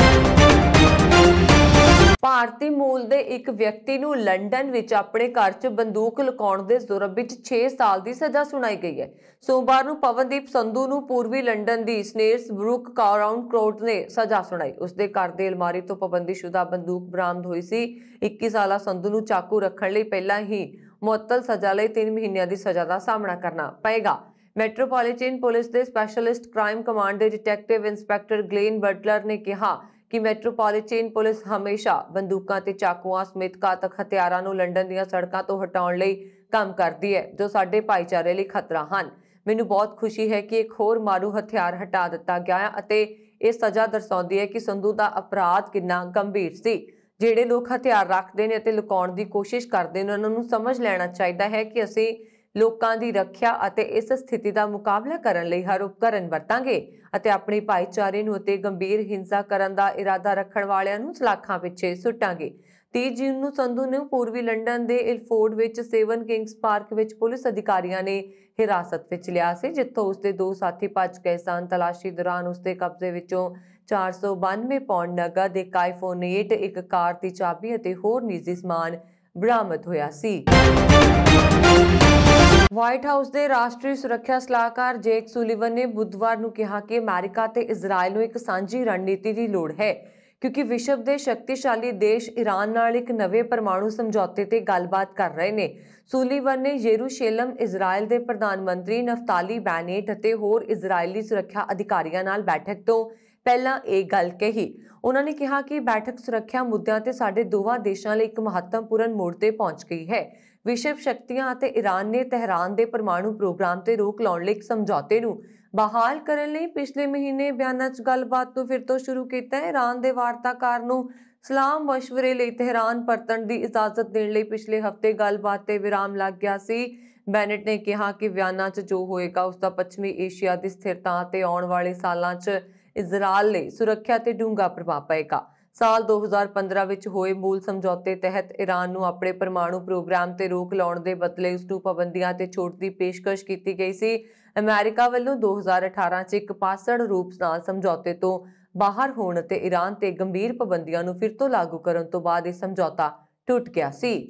ਭਾਰਤੀ ਮੂਲ ਦੇ ਇੱਕ ਵਿਅਕਤੀ ਨੂੰ ਲੰਡਨ ਵਿੱਚ ਆਪਣੇ ਘਰ 'ਚ ਬੰਦੂਕ ਲੁਕਾਉਣ ਦੇ ਜੁਰਮ ਵਿੱਚ 6 ਸਾਲ ਦੀ ਸਜ਼ਾ ਸੁਣਾਈ ਗਈ ਹੈ। ਸੋਮਵਾਰ ਨੂੰ ਪਵਨਦੀਪ ਸੰਧੂ ਨੂੰ ਪੂਰਬੀ ਲੰਡਨ ਦੀ ਸਨੇਲਸਬਰੁਕ ਕਰਾਊਨ ਕੋਰਟ ਨੇ ਸਜ਼ਾ ਸੁਣਾਈ। ਉਸਦੇ ਘਰ ਦੇ ਅਲਮਾਰੀ ਤੋਂ ਪਾਬੰਦੀਸ਼ੁਦਾ ਬੰਦੂਕ ਬਰਾਮਦ ਹੋਈ ਸੀ। 21 ਸਾਲਾ ਸੰਧੂ ਨੂੰ ਚਾਕੂ ਰੱਖਣ ਲਈ ਪਹਿਲਾਂ ਹੀ ਮੁਅੱਤਲ ਸਜ਼ਾ ਲਈ 3 ਮਹੀਨਿਆਂ ਦੀ ਸਜ਼ਾ ਦਾ ਸਾਹਮਣਾ ਕਰਨਾ ਪਏਗਾ। ਮੈਟਰੋਪੋਲੀਟਨ ਪੁਲਿਸ ਦੇ ਸਪੈਸ਼ਲਿਸਟ ਕ੍ਰਾਈਮ ਕਮਾਂਡ ਦੇ ਡਿਟੈਕਟਿਵ ਇੰਸਪੈਕਟਰ ਗਲੇਨ ਬਟਲਰ ਨੇ ਕਿਹਾ ਕਿ ਮੈਟਰੋਪੋਲੀਟਨ ਪੁਲਿਸ ਹਮੇਸ਼ਾ ਬੰਦੂਕਾਂ ਤੇ ਚਾਕੂਆਂ ਸਮੇਤ ਘਾਤਕ ਹਥਿਆਰਾਂ ਨੂੰ ਲੰਡਨ ਦੀਆਂ ਸੜਕਾਂ ਤੋਂ ਹਟਾਉਣ ਲਈ ਕੰਮ ਕਰਦੀ ਹੈ ਜੋ ਸਾਡੇ ਭਾਈਚਾਰੇ ਲਈ ਖਤਰਾ ਹਨ। ਮੈਨੂੰ ਬਹੁਤ ਖੁਸ਼ੀ ਹੈ ਕਿ ਇੱਕ ਹੋਰ ਮਾਰੂ ਹਥਿਆਰ ਹਟਾ ਦਿੱਤਾ ਗਿਆ ਹੈ ਅਤੇ ਇਹ ਸਜ਼ਾ ਦਰਸਾਉਂਦੀ ਹੈ ਕਿ ਸੰਧੂ ਦਾ ਅਪਰਾਧ ਕਿੰਨਾ ਗੰਭੀਰ ਸੀ। ਜਿਹੜੇ ਲੋਕ ਹਥਿਆਰ ਰੱਖਦੇ ਨੇ ਅਤੇ ਲੁਕਾਉਣ ਦੀ ਕੋਸ਼ਿਸ਼ ਕਰਦੇ ਨੇ ਉਹਨਾਂ ਨੂੰ ਸਮਝ ਲੈਣਾ ਚਾਹੀਦਾ ਹੈ ਕਿ ਅਸੀਂ ਲੋਕਾਂ ਦੀ ਰੱਖਿਆ ਅਤੇ ਇਸ ਸਥਿਤੀ ਦਾ ਮੁਕਾਬਲਾ ਕਰਨ ਲਈ ਹਰ ਉਪਕਰਨ ਵਰਤਾਂਗੇ ਅਤੇ ਆਪਣੇ ਭਾਈਚਾਰੇ ਨੂੰ ਅਤੇ ਗੰਭੀਰ ਹਿੰਸਾ ਕਰਨ ਦਾ ਇਰਾਦਾ ਰੱਖਣ ਵਾਲਿਆਂ ਨੂੰ ਸਲਾਖਾਂ ਪਿੱਛੇ ਸੁੱਟਾਂਗੇ। 30 ਜੂਨ ਨੂੰ ਸੰਧੂ ਨੂੰ ਪੂਰਬੀ ਲੰਡਨ ਦੇ ਇਲਫੋਰਡ ਵਿੱਚ 7 ਕਿੰਗਸ ਪਾਰਕ ਵਿੱਚ ਪੁਲਿਸ ਅਧਿਕਾਰੀਆਂ ਨੇ ਹਿਰਾਸਤ ਵਿੱਚ ਲਿਆ ਸੀ, ਜਿੱਥੋਂ ਉਸਦੇ 2 ਸਾਥੀ ਭੱਜ ਗਏ ਸਨ। ਤਲਾਸ਼ੀ ਦੌਰਾਨ ਉਸਦੇ ਕਬਜ਼ੇ ਵਿੱਚੋਂ 492 ਪੌਂਡ ਨਕਦ, ਇੱਕ ਆਈਫੋਨ 8, ਇੱਕ ਕਾਰ ਦੀ ਚਾਬੀ ਅਤੇ ਹੋਰ ਨਿੱਜੀ ਸਮਾਨ ਬਰਾਮਦ ਹੋਇਆ ਸੀ। ਵਾਈਟ ਹਾਊਸ ਦੇ ਰਾਸ਼ਟਰੀ ਸੁਰੱਖਿਆ ਸਲਾਹਕਾਰ ਜੇਕ ਸੁਲੀਵਨ ਨੇ ਬੁੱਧਵਾਰ ਨੂੰ ਕਿਹਾ ਕਿ ਅਮਰੀਕਾ ਤੇ ਇਜ਼ਰਾਈਲ ਨੂੰ ਇੱਕ ਸਾਂਝੀ ਰਣਨੀਤੀ ਦੀ ਲੋੜ ਹੈ ਕਿਉਂਕਿ ਵਿਸ਼ਵ ਦੇ ਸ਼ਕਤੀਸ਼ਾਲੀ ਦੇਸ਼ ਈਰਾਨ ਨਾਲ ਇੱਕ ਨਵੇਂ ਪਰਮਾਣੂ ਸਮਝੌਤੇ ਤੇ ਗੱਲਬਾਤ ਕਰ ਰਹੇ ਨੇ। ਸੁਲੀਵਨ ਨੇ ਯਰੂਸ਼ਲਮ ਇਜ਼ਰਾਈਲ ਦੇ ਪ੍ਰਧਾਨ ਮੰਤਰੀ ਨਫਤਾਲੀ ਬੈਨੇਟ ਅਤੇ ਹੋਰ ਇਜ਼ਰਾਈਲੀ ਸੁਰੱਖਿਆ ਅਧਿਕਾਰੀਆਂ ਨਾਲ ਬੈਠਕ ਤੋਂ ਪਹਿਲਾਂ ਇਹ ਗੱਲ ਕਹੀ। ਉਹਨਾਂ ਨੇ ਕਿਹਾ ਕਿ ਬੈਠਕ ਸੁਰੱਖਿਆ ਮੁੱਦਿਆਂ ਤੇ ਸਾਡੇ ਦੋਵਾਂ ਦੇਸ਼ਾਂ ਲਈ ਇੱਕ ਮਹੱਤਵਪੂਰਨ ਮੋੜ ਤੇ ਪਹੁੰਚ ਗਈ ਹੈ। ਵਿਸ਼ਵ ਸ਼ਕਤੀਆਂ ਅਤੇ ਈਰਾਨ ਨੇ ਤਹਿਰਾਨ ਦੇ ਪਰਮਾਣੂ ਪ੍ਰੋਗਰਾਮ ਤੇ ਰੋਕ ਲਾਉਣ ਲਈ ਇੱਕ ਸਮਝੌਤੇ ਨੂੰ ਬਹਾਲ ਕਰਨ ਲਈ ਪਿਛਲੇ ਮਹੀਨੇ ਬਿਆਨਾਂ 'ਚ ਗੱਲਬਾਤ ਨੂੰ ਫਿਰ ਤੋਂ ਸ਼ੁਰੂ ਕੀਤਾ ਹੈ। ਈਰਾਨ ਦੇ ਵਾਰਤਾਕਾਰ ਨੂੰ ਸਲਾਹ ਮਸ਼ਵਰੇ ਲਈ ਤਹਿਰਾਨ ਪਰਤਣ ਦੀ ਇਜਾਜ਼ਤ ਦੇਣ ਲਈ ਪਿਛਲੇ ਹਫ਼ਤੇ ਗੱਲਬਾਤ ਤੇ ਵਿਰਾਮ ਲੱਗ ਗਿਆ ਸੀ। ਬੈਨੇਟ ਨੇ ਕਿਹਾ ਕਿ ਬਿਆਨਾਂ 'ਚ ਜੋ ਹੋਏਗਾ ਉਸ ਦਾ ਪੱਛਮੀ ਏਸ਼ੀਆ ਦੀ ਸਥਿਰਤਾ ਅਤੇ ਆਉਣ ਵਾਲੇ ਸਾਲਾਂ 'ਚ ਇਜ਼ਰਾਈਲ ਲਈ ਸੁਰੱਖਿਆ ਤੇ ਡੂੰਘਾ ਪ੍ਰਭਾਵ ਪਏਗਾ। ਸਾਲ 2015 ਵਿੱਚ ਹੋਏ ਮੂਲ ਸਮਝੌਤੇ ਤਹਿਤ ਈਰਾਨ ਨੂੰ ਆਪਣੇ ਪਰਮਾਣੂ ਪ੍ਰੋਗਰਾਮ ਤੇ ਰੋਕ ਲਾਉਣ ਦੇ ਬਦਲੇ ਉਸ ਨੂੰ ਪਾਬੰਦੀਆਂ ਤੇ ਛੋਟ ਦੀ ਪੇਸ਼ਕਸ਼ ਕੀਤੀ ਗਈ ਸੀ। ਅਮਰੀਕਾ ਵੱਲੋਂ 2018 'ਚ ਇੱਕ ਪਾਸੜ ਰੂਪ ਨਾਲ ਸਮਝੌਤੇ ਤੋਂ ਬਾਹਰ ਹੋਣ ਅਤੇ ਈਰਾਨ ਤੇ ਗੰਭੀਰ ਪਾਬੰਦੀਆਂ ਨੂੰ ਫਿਰ ਤੋਂ ਲਾਗੂ ਕਰਨ ਤੋਂ ਬਾਅਦ ਇਹ ਸਮਝੌਤਾ ਟੁੱਟ ਗਿਆ ਸੀ।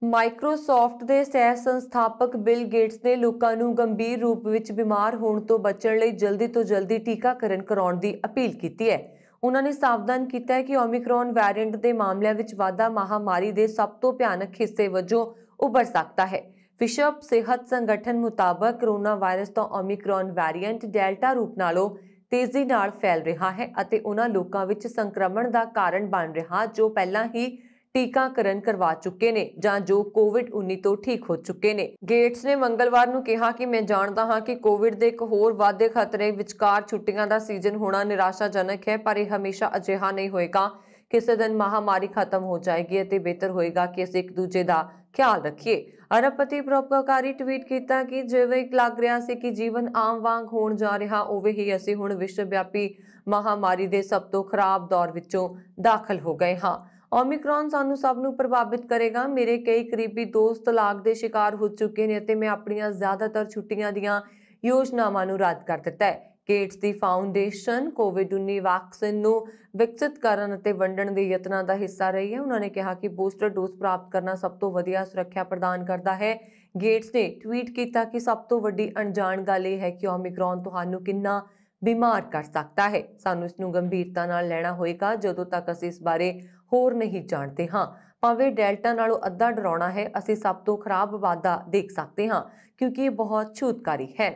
ਮਾਈਕਰੋਸਾਫਟ ਦੇ ਸਹਿ ਸੰਸਥਾਪਕ ਬਿਲ ਗੇਟਸ ਨੇ ਲੋਕਾਂ ਨੂੰ ਗੰਭੀਰ ਰੂਪ ਵਿੱਚ ਬਿਮਾਰ ਹੋਣ ਤੋਂ ਬਚਣ ਲਈ ਜਲਦੀ ਤੋਂ ਜਲਦੀ ਟੀਕਾਕਰਨ ਕਰਾਉਣ ਦੀ ਅਪੀਲ ਕੀਤੀ ਹੈ। ਉਹਨਾਂ ਨੇ ਸਾਵਧਾਨ ਕੀਤਾ ਹੈ ਕਿ ਓਮਿਕਰੌਨ ਵੈਰੀਐਂਟ ਦੇ ਮਾਮਲਿਆਂ ਵਿੱਚ ਵਾਧਾ ਮਹਾਮਾਰੀ ਦੇ ਸਭ ਤੋਂ ਭਿਆਨਕ ਹਿੱਸੇ ਵਜੋਂ ਉੱਭਰ ਸਕਦਾ ਹੈ। ਵਿਸ਼ਵ ਸਿਹਤ ਸੰਗਠਨ ਮੁਤਾਬਕ ਕੋਰੋਨਾ ਵਾਇਰਸ ਦਾ ਓਮਿਕਰੌਨ ਵੈਰੀਐਂਟ ਡੈਲਟਾ ਰੂਪ ਨਾਲੋਂ ਤੇਜ਼ੀ ਨਾਲ ਫੈਲ ਰਿਹਾ ਹੈ ਅਤੇ ਉਹਨਾਂ ਲੋਕਾਂ ਵਿੱਚ ਸੰਕਰਮਣ ਦਾ ਕਾਰਨ ਬਣ ਰਿਹਾ ਜੋ ਪਹਿਲਾਂ ਹੀ ਟੀਕਾਕਰਨ ਕਰਵਾ ਚੁੱਕੇ ਨੇ ਜਾਂ ਜੋ ਕੋਵਿਡ-19 ਤੋਂ ਠੀਕ ਹੋ ਚੁੱਕੇ ਨੇ। ਗੇਟਸ ਨੇ ਮੰਗਲਵਾਰ ਨੂੰ ਕਿਹਾ ਕਿ ਮੈਂ ਜਾਣਦਾ ਹਾਂ ਕਿ ਕੋਵਿਡ ਦੇ ਇੱਕ ਹੋਰ ਵਾਧੇ ਖਤਰੇ ਵਿਚਕਾਰ ਛੁੱਟੀਆਂ ਦਾ ਸੀਜ਼ਨ ਹੋਣਾ ਨਿਰਾਸ਼ਾਜਨਕ ਹੈ, ਪਰ ਇਹ ਹਮੇਸ਼ਾ ਅਜਿਹਾ ਨਹੀਂ ਹੋਏਗਾ। ਕਿਸੇ ਦਿਨ ਮਹਾਮਾਰੀ ਖਤਮ ਹੋ ਜਾਏਗੀ ਅਤੇ ਬਿਹਤਰ ਹੋਏਗਾ ਕਿ ਅਸੀਂ ਇੱਕ ਦੂਜੇ ਦਾ ਖਿਆਲ ਰੱਖੀਏ। ਅਰਬਪਤੀ ਪਰਉਪਕਾਰੀ ਟਵੀਟ ਕੀਤਾ ਕਿ ਜਿਵੇਂ ਲੱਗ ਰਿਹਾ ਸੀ ਕਿ ਜੀਵਨ ਆਮ ਵਾਂਗ ਹੋਣ ਜਾ ਰਿਹਾ, ਉਵੇਂ ਹੀ ਅਸੀਂ ਹੁਣ ਵਿਸ਼ਵ ਵਿਆਪੀ ਮਹਾਮਾਰੀ ਦੇ ਸਭ ਤੋਂ ਖਰਾਬ ਦੌਰ ਵਿੱਚੋਂ ਦਾਖਲ ਹੋ ਗਏ ਹਾਂ। ਓਮਿਕਰੌਨ ਸਾਨੂੰ ਸਭ ਨੂੰ ਪ੍ਰਭਾਵਿਤ ਕਰੇਗਾ। ਮੇਰੇ ਕਈ ਕਰੀਬੀ ਦੋਸਤ ਤਲਾਕ ਦੇ ਸ਼ਿਕਾਰ ਹੋ ਚੁੱਕੇ ਨੇ ਅਤੇ ਮੈਂ ਆਪਣੀਆਂ ਜ਼ਿਆਦਾਤਰ ਛੁੱਟੀਆਂ ਦੀਆਂ ਯੋਜਨਾਵਾਂ ਨੂੰ ਰੱਦ ਕਰ ਦਿੱਤਾ ਹੈ। ਗੇਟਸ ਦੀ ਫਾਊਂਡੇਸ਼ਨ ਕੋਵਿਡ-19 ਵੈਕਸੀਨ ਨੂੰ ਵਿਕਸਿਤ ਕਰਨ ਅਤੇ ਵੰਡਣ ਦੇ ਯਤਨਾਂ ਦਾ ਹਿੱਸਾ ਰਹੀ ਹੈ। ਉਹਨਾਂ ਨੇ ਕਿਹਾ ਕਿ ਬੂਸਟਰ ਡੋਜ਼ ਪ੍ਰਾਪਤ ਕਰਨਾ ਸਭ ਤੋਂ ਵਧੀਆ ਸੁਰੱਖਿਆ ਪ੍ਰਦਾਨ ਕਰਦਾ ਹੈ। ਗੇਟਸ ਨੇ ਟਵੀਟ ਕੀਤਾ ਕਿ ਸਭ ਤੋਂ ਵੱਡੀ ਅਣਜਾਣ ਗੱਲ ਇਹ ਹੈ ਕਿ ਓਮਿਕਰੌਨ ਤੁਹਾਨੂੰ ਕਿੰਨਾ ਬਿਮਾਰ ਕਰ ਸਕਦਾ ਹੈ। ਸਾਨੂੰ ਇਸ ਨੂੰ ਗੰਭੀਰਤਾ ਨਾਲ ਲੈਣਾ ਹੋਏਗਾ ਜਦੋਂ ਤੱਕ ਅਸੀਂ ਇਸ ਬਾਰੇ ਹੋਰ ਨਹੀਂ ਜਾਣਦੇ ਹਾਂ। ਭਾਵੇਂ ਡੈਲਟਾ ਨਾਲੋਂ ਅੱਧਾ ਡਰਾਉਣਾ ਹੈ, ਅਸੀਂ ਸਭ ਤੋਂ ਖਰਾਬ ਵਾਧਾ ਦੇਖ ਸਕਦੇ ਹਾਂ ਕਿਉਂਕਿ ਇਹ ਬਹੁਤ ਛੂਤਕਾਰੀ ਹੈ।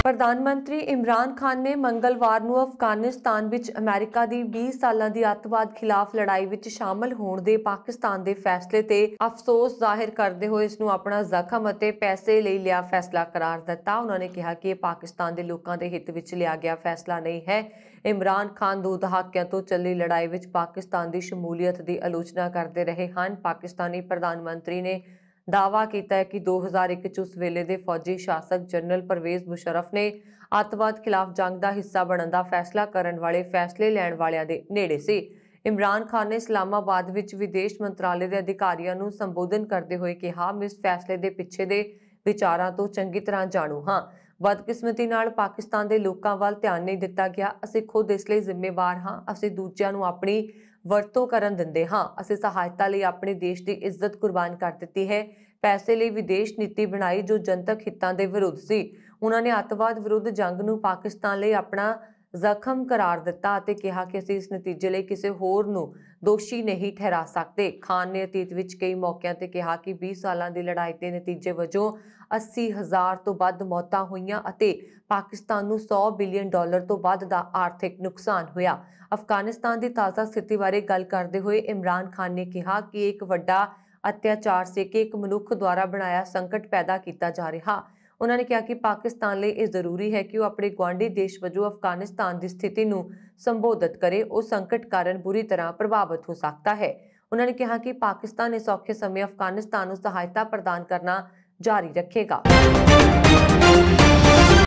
ਪ੍ਰਧਾਨ ਮੰਤਰੀ ਇਮਰਾਨ ਖਾਨ ਨੇ ਮੰਗਲਵਾਰ ਨੂੰ ਅਫਗਾਨਿਸਤਾਨ ਵਿੱਚ ਅਮਰੀਕਾ ਦੀ 20 ਸਾਲਾਂ ਦੀ ਅੱਤਵਾਦ ਖਿਲਾਫ ਲੜਾਈ ਵਿੱਚ ਸ਼ਾਮਲ ਹੋਣ ਦੇ ਪਾਕਿਸਤਾਨ ਦੇ ਫੈਸਲੇ ਤੇ ਅਫਸੋਸ ਜ਼ਾਹਿਰ ਕਰਦੇ ਹੋਏ ਇਸ ਨੂੰ ਆਪਣਾ ਜ਼ਖਮ ਅਤੇ ਪੈਸੇ ਲਈ ਲਿਆ ਫੈਸਲਾ ਕਰਾਰ ਦਿੱਤਾ। ਉਹਨਾਂ ਨੇ ਕਿਹਾ ਕਿ ਇਹ ਪਾਕਿਸਤਾਨ ਦੇ ਲੋਕਾਂ ਦੇ ਹਿੱਤ ਵਿੱਚ ਲਿਆ ਗਿਆ ਫੈਸਲਾ ਨਹੀਂ ਹੈ। ਇਮਰਾਨ ਖਾਨ 2 ਦਹਾਕਿਆਂ ਤੋਂ ਚੱਲੀ ਲੜਾਈ ਵਿੱਚ ਪਾਕਿਸਤਾਨ ਦੀ ਸ਼ਮੂਲੀਅਤ ਦੀ ਆਲੋਚਨਾ ਕਰਦੇ ਰਹੇ ਹਨ। ਪਾਕਿਸਤਾਨੀ ਪ੍ਰਧਾਨ ਮੰਤਰੀ ਨੇ ਦਾਅਵਾ ਕੀਤਾ ਹੈ ਕਿ 2001 ਚ ਉਸ ਵੇਲੇ ਦੇ ਫੌਜੀ ਸ਼ਾਸਕ ਜਨਰਲ ਪਰਵੇਜ਼ ਮੁਸ਼ਰਫ ਨੇ ਅੱਤਵਾਦ ਖਿਲਾਫ ਜੰਗ ਦਾ ਹਿੱਸਾ ਬਣਨ ਦਾ ਫੈਸਲਾ ਕਰਨ ਵਾਲੇ ਫੈਸਲੇ ਲੈਣ ਵਾਲਿਆਂ ਦੇ ਨੇੜੇ ਸੀ। ਇਮਰਾਨ ਖਾਨ ਨੇ ਇਸਲਾਮਾਬਾਦ ਵਿੱਚ ਵਿਦੇਸ਼ ਮੰਤਰਾਲੇ ਦੇ ਅਧਿਕਾਰੀਆਂ ਨੂੰ ਸੰਬੋਧਨ ਕਰਦੇ ਹੋਏ ਕਿਹਾ, ਮੈਂ ਇਸ ਫੈਸਲੇ ਦੇ ਪਿੱਛੇ ਦੇ ਵਿਚਾਰਾਂ ਤੋਂ ਚੰਗੀ ਤਰ੍ਹਾਂ ਜਾਣੂ ਹਾਂ। ਬਦਕਿਸਮਤੀ ਨਾਲ ਪਾਕਿਸਤਾਨ ਦੇ ਲੋਕਾਂ ਵੱਲ ਧਿਆਨ ਨਹੀਂ ਦਿੱਤਾ ਗਿਆ। ਅਸੀਂ ਖੁਦ ਇਸ ਲਈ ਜ਼ਿੰਮੇਵਾਰ ਹਾਂ। ਅਸੀਂ ਦੂਜਿਆਂ ਨੂੰ ਆਪਣੀ ਵਰਤੋਂ ਕਰਨ ਦਿੰਦੇ ਹਾਂ। ਅਸੀਂ ਸਹਾਇਤਾ ਲਈ ਆਪਣੇ ਦੇਸ਼ ਦੀ ਇੱਜ਼ਤ ਕੁਰਬਾਨ ਕਰ ਦਿੱਤੀ ਹੈ। ਪੈਸੇ ਲਈ ਵਿਦੇਸ਼ ਨੀਤੀ ਬਣਾਈ ਜੋ ਜਨਤਕ ਹਿੱਤਾਂ ਦੇ ਵਿਰੁੱਧ ਸੀ। ਉਹਨਾਂ ਨੇ ਅੱਤਵਾਦ ਵਿਰੁੱਧ ਜੰਗ ਨੂੰ ਪਾਕਿਸਤਾਨ ਲਈ ਆਪਣਾ ਜ਼ਖਮ ਕਰਾਰ ਦਿੱਤਾ ਅਤੇ ਕਿਹਾ ਕਿ ਅਸੀਂ ਇਸ ਨਤੀਜੇ ਲਈ ਕਿਸੇ ਹੋਰ ਨੂੰ ਦੋਸ਼ੀ ਨਹੀਂ ਠਹਿਰਾ ਸਕਦੇ। ਖਾਨ ਨੇ ਅਤੀਤ ਵਿੱਚ ਕਈ ਮੌਕਿਆਂ ਤੇ ਕਿਹਾ ਕਿ 20 ਸਾਲਾਂ ਦੀ ਲੜਾਈ ਦੇ ਨਤੀਜੇ ਵਜੋਂ 80,000 ਤੋਂ ਵੱਧ ਮੌਤਾਂ ਹੋਈਆਂ ਅਤੇ ਪਾਕਿਸਤਾਨ ਨੂੰ $100 ਬਿਲੀਅਨ ਤੋਂ ਵੱਧ ਦਾ ਆਰਥਿਕ ਨੁਕਸਾਨ ਹੋਇਆ। ਅਫਗਾਨਿਸਤਾਨ ਦੀ ਤਾਜ਼ਾ ਸਥਿਤੀ ਬਾਰੇ ਗੱਲ ਕਰਦੇ ਹੋਏ ਇਮਰਾਨ ਖਾਨ ਨੇ ਕਿਹਾ ਕਿ ਇਹ ਇੱਕ ਵੱਡਾ ਅਤਿਆਚਾਰ ਸੀ ਕਿ ਇੱਕ ਮਨੁੱਖ ਦੁਆਰਾ ਬਣਾਇਆ ਸੰਕਟ ਪੈਦਾ ਕੀਤਾ ਜਾ ਰਿਹਾ। ਉਹਨਾਂ ਨੇ ਕਿਹਾ ਕਿ ਪਾਕਿਸਤਾਨ ਲਈ ਇਹ ਜ਼ਰੂਰੀ ਹੈ ਕਿ ਉਹ ਆਪਣੇ ਗੁਆਂਢੀ ਦੇਸ਼ ਵਜੋਂ ਅਫਗਾਨਿਸਤਾਨ ਦੀ ਸਥਿਤੀ ਨੂੰ ਸੰਬੋਧਿਤ ਕਰੇ। ਉਹ ਸੰਕਟ ਕਾਰਨ ਬੁਰੀ ਤਰ੍ਹਾਂ ਪ੍ਰਭਾਵਿਤ ਹੋ ਸਕਦਾ ਹੈ। ਉਹਨਾਂ ਨੇ ਕਿਹਾ ਕਿ ਪਾਕਿਸਤਾਨ ਇਸ ਔਖੇ ਸਮੇਂ ਅਫਗਾਨਿਸਤਾਨ ਨੂੰ ਸਹਾਇਤਾ ਪ੍ਰਦਾਨ ਕਰਨਾ ਜਾਰੀ ਰੱਖੇਗਾ।